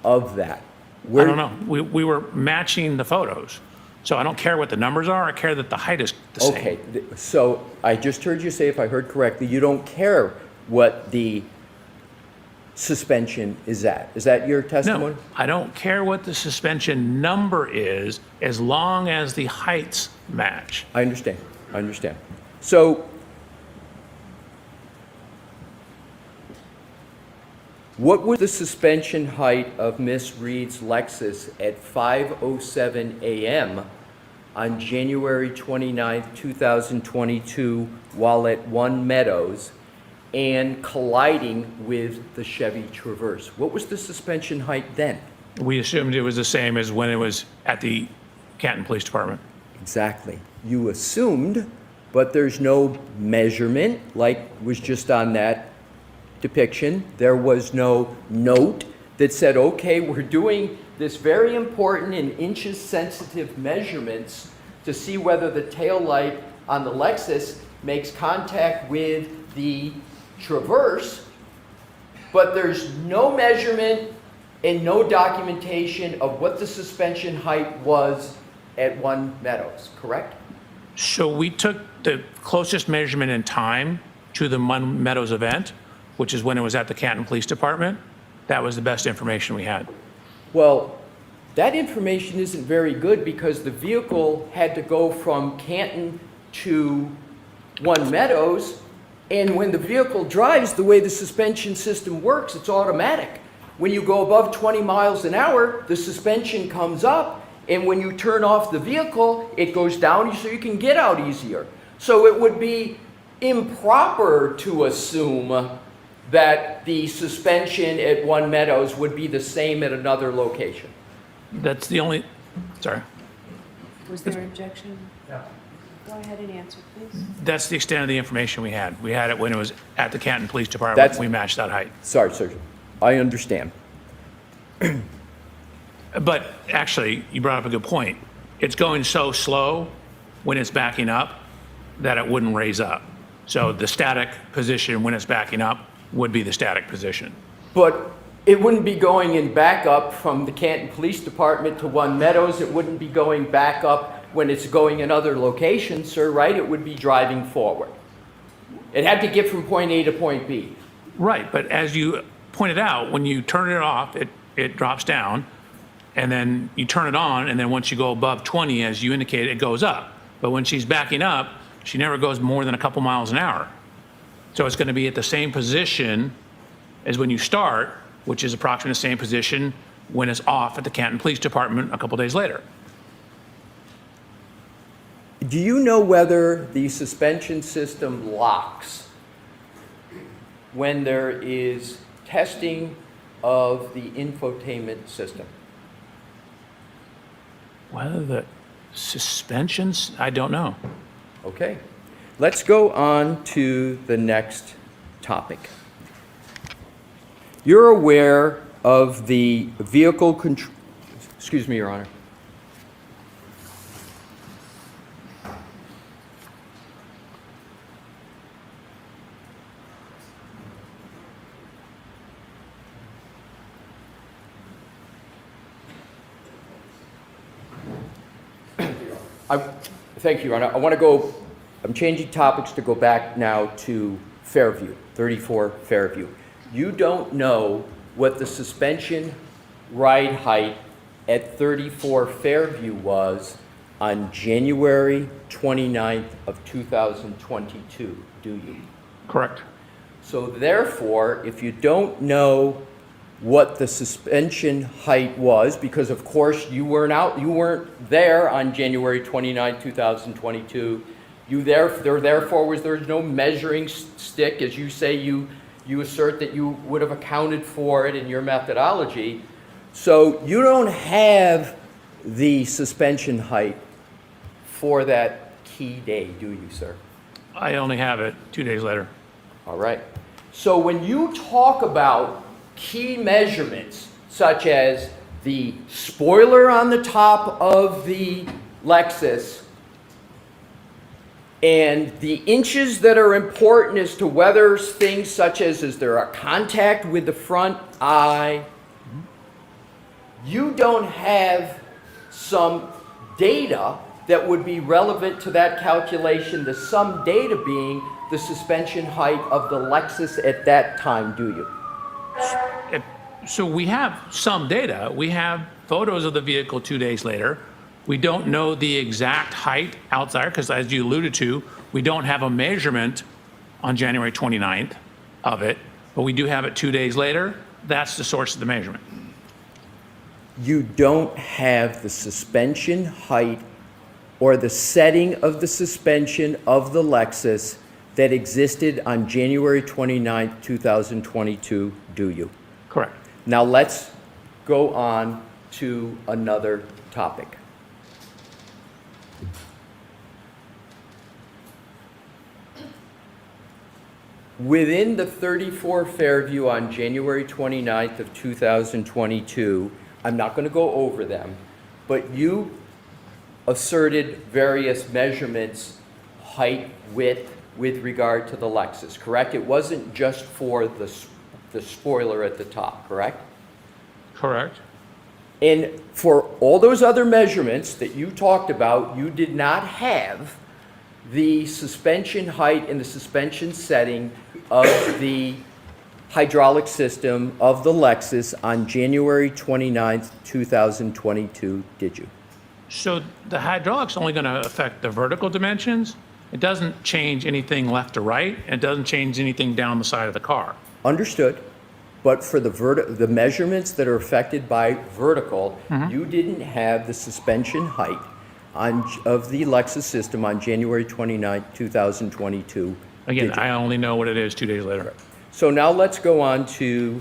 of that? I don't know. We were matching the photos. So I don't care what the numbers are. I care that the height is the same. Okay, so I just heard you say, if I heard correctly, you don't care what the suspension is at. Is that your testimony? No, I don't care what the suspension number is as long as the heights match. I understand. I understand. So what was the suspension height of Miss Reed's Lexus at 5:07 a.m. on January 29th, 2022, while at 1 Meadows and colliding with the Chevy Traverse? What was the suspension height then? We assumed it was the same as when it was at the Canton Police Department. Exactly. You assumed, but there's no measurement like was just on that depiction. There was no note that said, okay, we're doing this very important and inches sensitive measurements to see whether the tail light on the Lexus makes contact with the Traverse, but there's no measurement and no documentation of what the suspension height was at 1 Meadows, correct? So we took the closest measurement in time to the 1 Meadows event, which is when it was at the Canton Police Department. That was the best information we had. Well, that information isn't very good because the vehicle had to go from Canton to 1 Meadows, and when the vehicle drives, the way the suspension system works, it's automatic. When you go above 20 miles an hour, the suspension comes up, and when you turn off the vehicle, it goes down so you can get out easier. So it would be improper to assume that the suspension at 1 Meadows would be the same at another location. That's the only, sorry. Was there an objection? Yeah. Go ahead and answer, please. That's the extent of the information we had. We had it when it was at the Canton Police Department. That's- We matched that height. Sorry, sir. I understand. But actually, you brought up a good point. It's going so slow when it's backing up that it wouldn't raise up. So the static position when it's backing up would be the static position. But it wouldn't be going in backup from the Canton Police Department to 1 Meadows. It wouldn't be going back up when it's going in other locations, sir, right? It would be driving forward. It had to get from point A to point B. Right, but as you pointed out, when you turn it off, it drops down, and then you turn it on, and then once you go above 20, as you indicated, it goes up. But when she's backing up, she never goes more than a couple miles an hour. So it's going to be at the same position as when you start, which is approximately the same position when it's off at the Canton Police Department a couple days later. Do you know whether the suspension system locks when there is testing of the infotainment system? Whether the suspensions, I don't know. Okay. Let's go on to the next topic. You're aware of the vehicle control, excuse me, Your Honor. Thank you, Your Honor. I want to go, I'm changing topics to go back now to Fairview, 34 Fairview. You don't know what the suspension ride height at 34 Fairview was on January 29th of 2022, do you? Correct. So therefore, if you don't know what the suspension height was, because of course you weren't there on January 29, 2022, there's no measuring stick, as you say, you assert that you would have accounted for it in your methodology. So you don't have the suspension height for that key day, do you, sir? I only have it 2 days later. All right. So when you talk about key measurements, such as the spoiler on the top of the Lexus and the inches that are important as to whether things such as is there a contact with the front eye, you don't have some data that would be relevant to that calculation, the sum data being the suspension height of the Lexus at that time, do you? So we have some data. We have photos of the vehicle 2 days later. We don't know the exact height outside because, as you alluded to, we don't have a measurement on January 29th of it, but we do have it 2 days later. That's the source of the measurement. You don't have the suspension height or the setting of the suspension of the Lexus that existed on January 29th, 2022, do you? Correct. Now let's go on to another topic. Within the 34 Fairview on January 29th of 2022, I'm not going to go over them, but you asserted various measurements, height, width, with regard to the Lexus, correct? It wasn't just for the spoiler at the top, correct? Correct. And for all those other measurements that you talked about, you did not have the suspension height and the suspension setting of the hydraulic system of the Lexus on January 29th, 2022, did you? So the hydraulic's only going to affect the vertical dimensions. It doesn't change anything left to right. It doesn't change anything down the side of the car. Understood. But for the measurements that are affected by vertical, you didn't have the suspension height of the Lexus system on January 29, 2022. Again, I only know what it is 2 days later. So now let's go on to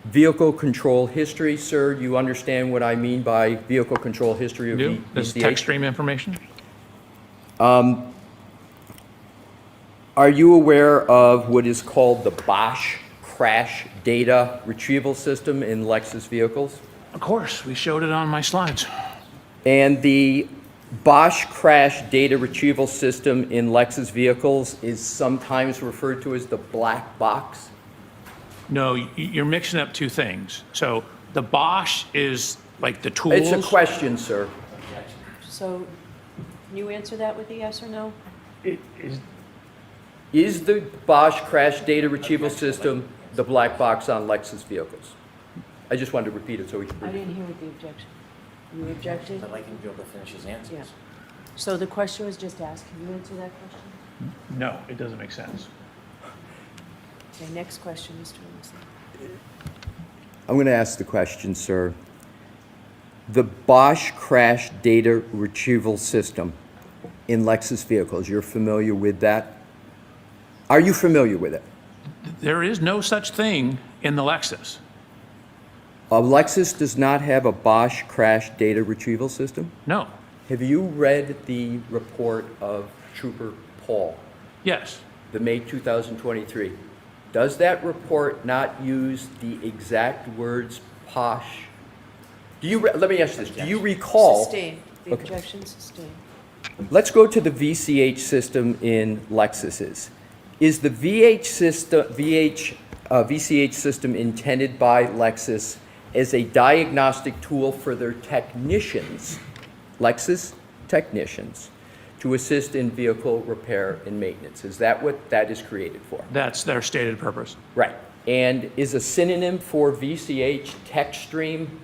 vehicle control history. Sir, you understand what I mean by vehicle control history of Do? This is VCH? text stream information? Are you aware of what is called the Bosch crash data retrieval system in Lexus vehicles? Of course, we showed it on my slides. And the Bosch crash data retrieval system in Lexus vehicles is sometimes referred to as the black box. No, you're mixing up two things. So the Bosch is like the tools. It's a question, sir. So, can you answer that with a yes or no? It is- Is the Bosch crash data retrieval system the black box on Lexus vehicles? I just wanted to repeat it so we can. I didn't hear what the objection. You objected? I'd like him to be able to finish his answers. Yeah. So the question was just asked. Can you answer that question? No, it doesn't make sense. Okay, next question, Mr. Alessi. I'm going to ask the question, sir. The Bosch crash data retrieval system in Lexus vehicles, you're familiar with that? Are you familiar with it? There is no such thing in the Lexus. A Lexus does not have a Bosch crash data retrieval system? No. Have you read the report of Trooper Paul, Yes. the May 2023? Does that report not use the exact words Bosch? Let me ask you this. Do you recall? Sustained. The Okay. objection sustained. Let's go to the VCH system in Lexuses. Is the VCH system intended by Lexus as a diagnostic tool for their technicians, Lexus technicians, to assist in vehicle repair and maintenance? Is that what that is created for? That's their stated purpose. Right. And is a synonym for VCH text stream?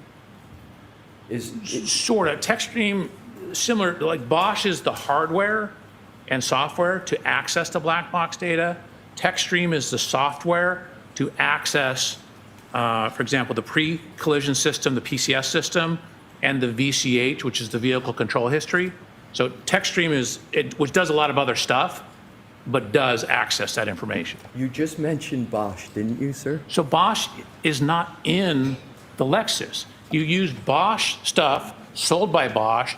Sort of. TextStream, similar, like Bosch is the hardware and software to access the black box data. TextStream is the software to access, for example, the pre-collision system, the PCS system, and the VCH, which is the vehicle control history. So TextStream which does a lot of other stuff, but does access that information. You just mentioned Bosch, didn't you, sir? So Bosch is not in the Lexus. You use Bosch stuff sold by Bosch,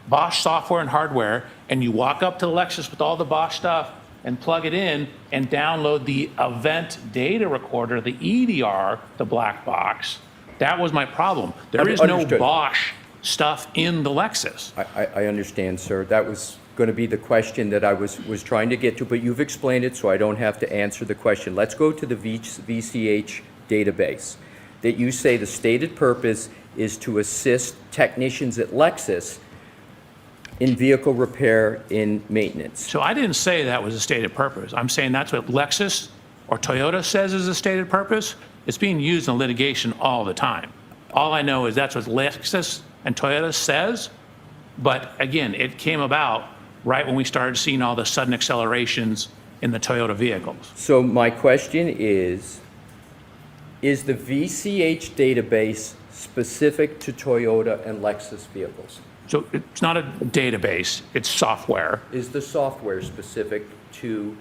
Bosch software and hardware, and you walk up to the Lexus with all the Bosch stuff and plug it in and download the event data recorder, the EDR, the black box. That was my problem. There is no Understood. Bosch stuff in the Lexus. I understand, sir. That was going to be the question that I was trying to get to, but you've explained it, so I don't have to answer the question. Let's go to the VCH database. That you say the stated purpose is to assist technicians at Lexus in vehicle repair and maintenance. So I didn't say that was a stated purpose. I'm saying that's what Lexus or Toyota says is a stated purpose. It's being used in litigation all the time. All I know is that's what Lexus and Toyota says. But again, it came about right when we started seeing all the sudden accelerations in the Toyota vehicles. So my question is the VCH database specific to Toyota and Lexus vehicles? So it's not a database, it's software. Is the software specific to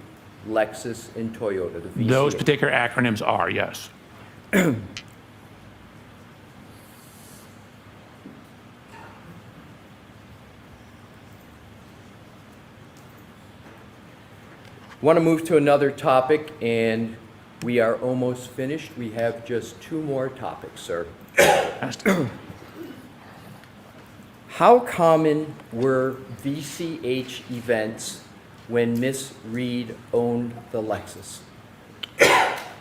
Lexus and Toyota, the VCH? Those particular acronyms are, yes. Want to move to another topic, and we are almost finished. We have just two more topics, sir. How common were VCH events when Miss Reed owned the Lexus?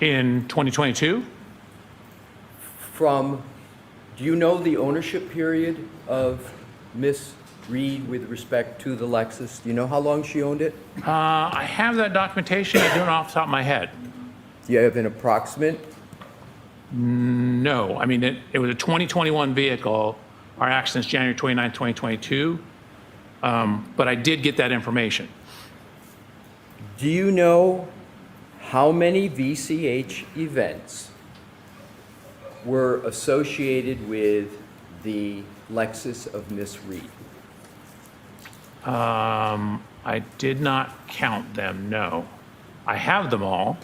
In 2022, Do you know the ownership period of Miss Reed with respect to the Lexus? Do you know how long she owned it? I have that documentation, I don't know off the top of my head. Do you have an approximate? No, I mean, it was a 2021 vehicle. Our accident's January 29, 2022. But I did get that information. Do you know how many VCH events were associated with the Lexus of Miss Reed? I did not count them, no. I have them all.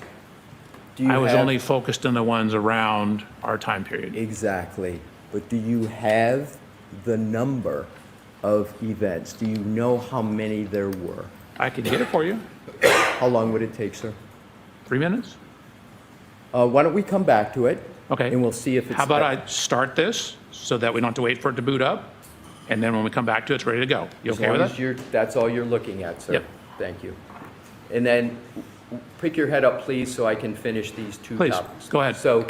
Do you I was have- only focused on the ones around our time period. Exactly. But do you have the number of events? Do you know how many there were? I could get it for you. How long would it take, sir? 3 minutes? Why don't we come back to it? Okay. And we'll see if it's... How about I start this so that we don't have to wait for it to boot up? And then when we come back to it, it's ready to go. You As okay long with as that? that's all you're looking at, sir. Yep. Thank you. And then pick your head up, please, so I can finish these two Please, topics. go ahead. So,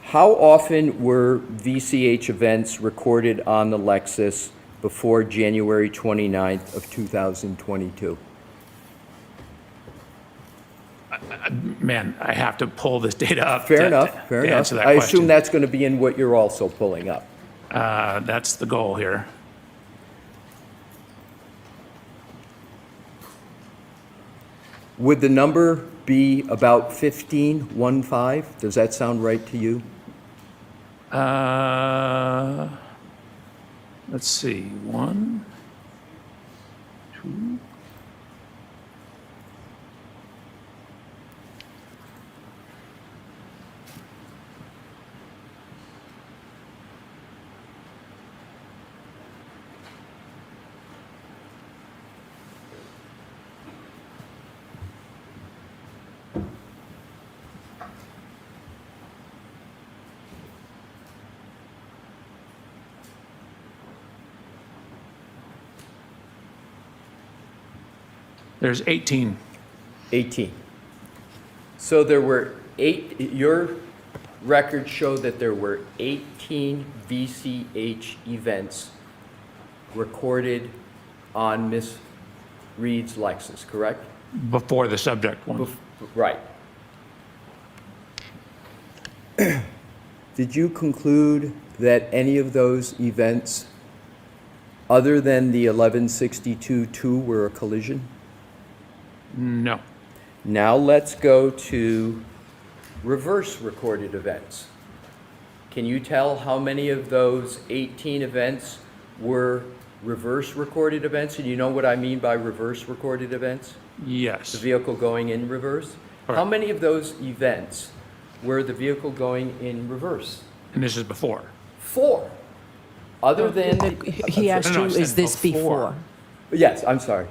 how often were VCH events recorded on the Lexus before January 29th of 2022? Man, I have to pull this data up. Fair to- enough, fair to enough. answer that I question. assume that's going to be in what you're also pulling up. That's the goal here. Would the number be about 15? Does that sound right to you? Let's see, 1, 2. There's 18. 18. So there were your records show that there were 18 VCH events recorded on Miss Reed's Lexus, correct? before the subject one. Right. Did you conclude that any of those events, other than the 1162-2, were a collision? No. Now let's go to reverse recorded events. Can you tell how many of those 18 events were reverse recorded events? And you know what I mean by reverse recorded events? Yes. The vehicle going in reverse? Correct. How many of those events were the vehicle going in reverse? And this is before. 4. Other than... He asked No, no, you, I is said this before. before? Yes, I'm sorry.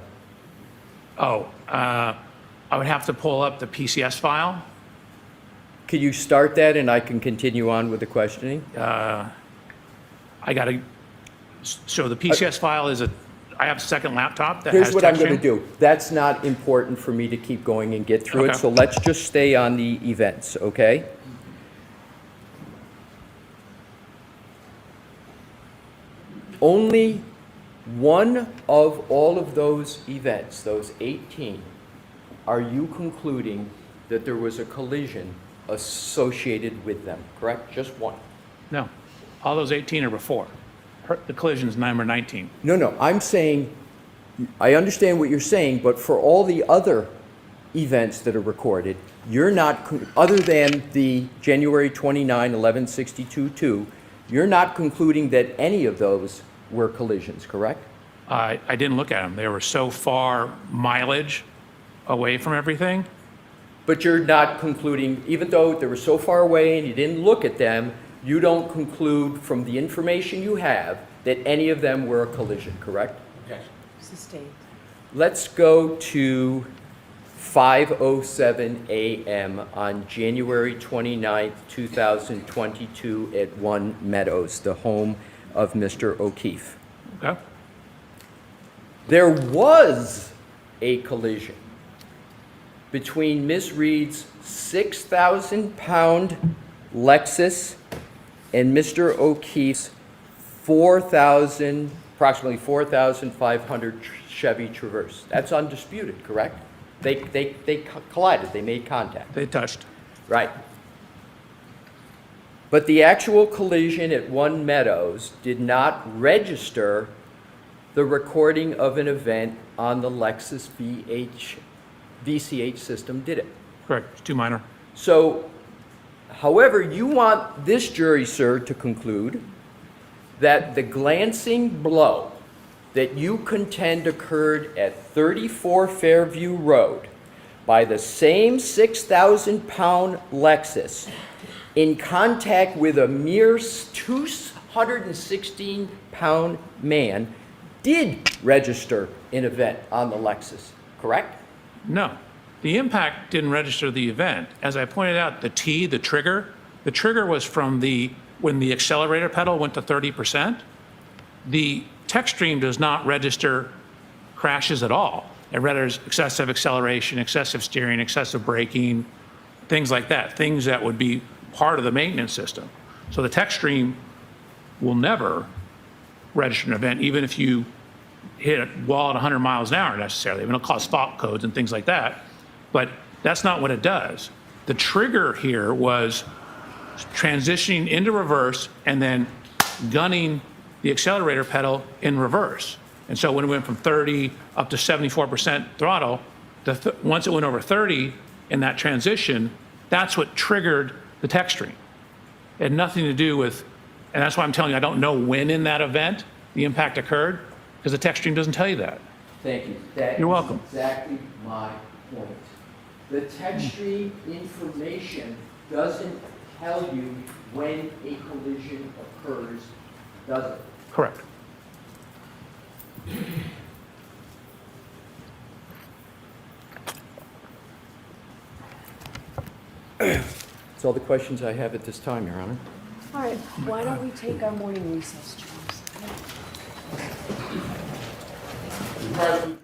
Oh, I would have to pull up the PCS file. Could you start that and I can continue on with the questioning? I got to, so the PCS file is I have a second laptop that has Here's what I'm going to texturing. do. That's not important for me to keep going and get through it, Okay. so let's just stay on the events, okay? Only one of all of those events, those 18, are you concluding that there was a collision associated with them, correct? Just one. No, all those 18 are before. The collision's number 19. No, I'm saying, I understand what you're saying, but for all the other events that are recorded, you're not, other than the January 29, 1162-2, you're not concluding that any of those were collisions, correct? I didn't look at them. They were so far mileage away from everything. But you're not concluding, even though they were so far away and you didn't look at them, you don't conclude from the information you have that any of them were a collision, correct? Sustained. Let's go to 5:07 a.m. on January 29th, 2022 at 1 Meadows, the home of Mr. O'Keefe. Okay? There was a collision between Ms. Reed's 6,000-pound Lexus and Mr. O'Keefe's approximately 4,500 Chevy Traverse. That's undisputed, correct? They collided, they made contact. They touched. Right. But the actual collision at 1 Meadows did not register the recording of an event on the Lexus VCH system, did it? Correct. It's too minor. So, however, you want this jury, sir, to conclude that the glancing blow that you contend occurred at 34 Fairview Road by the same 6,000-pound Lexus in contact with a mere 216-pound man did register an event on the Lexus, correct? No. The impact didn't register the event. As I pointed out, the trigger was from when the accelerator pedal went to 30%. The tech stream does not register crashes at all. It registers excessive acceleration, excessive steering, excessive braking, things like that, things that would be part of the maintenance system. So the tech stream will never register an event, even if you hit a wall at 100 miles an hour necessarily. I mean, it'll cause fault codes and things like that, but that's not what it does. The trigger here was transitioning into reverse and then gunning the accelerator pedal in reverse. And so when it went from 30 up to 74% throttle, once it went over 30 in that transition, that's what triggered the tech stream. It had nothing to do with, and that's why I'm telling you, I don't know when in that event the impact occurred, because the tech stream doesn't tell you that. Thank you. That You're is welcome. exactly my point. The tech stream information doesn't tell you when a collision occurs, does it? Correct. That's all the questions I have at this time, Your Honor. All right, why don't we take our morning recess, Charles?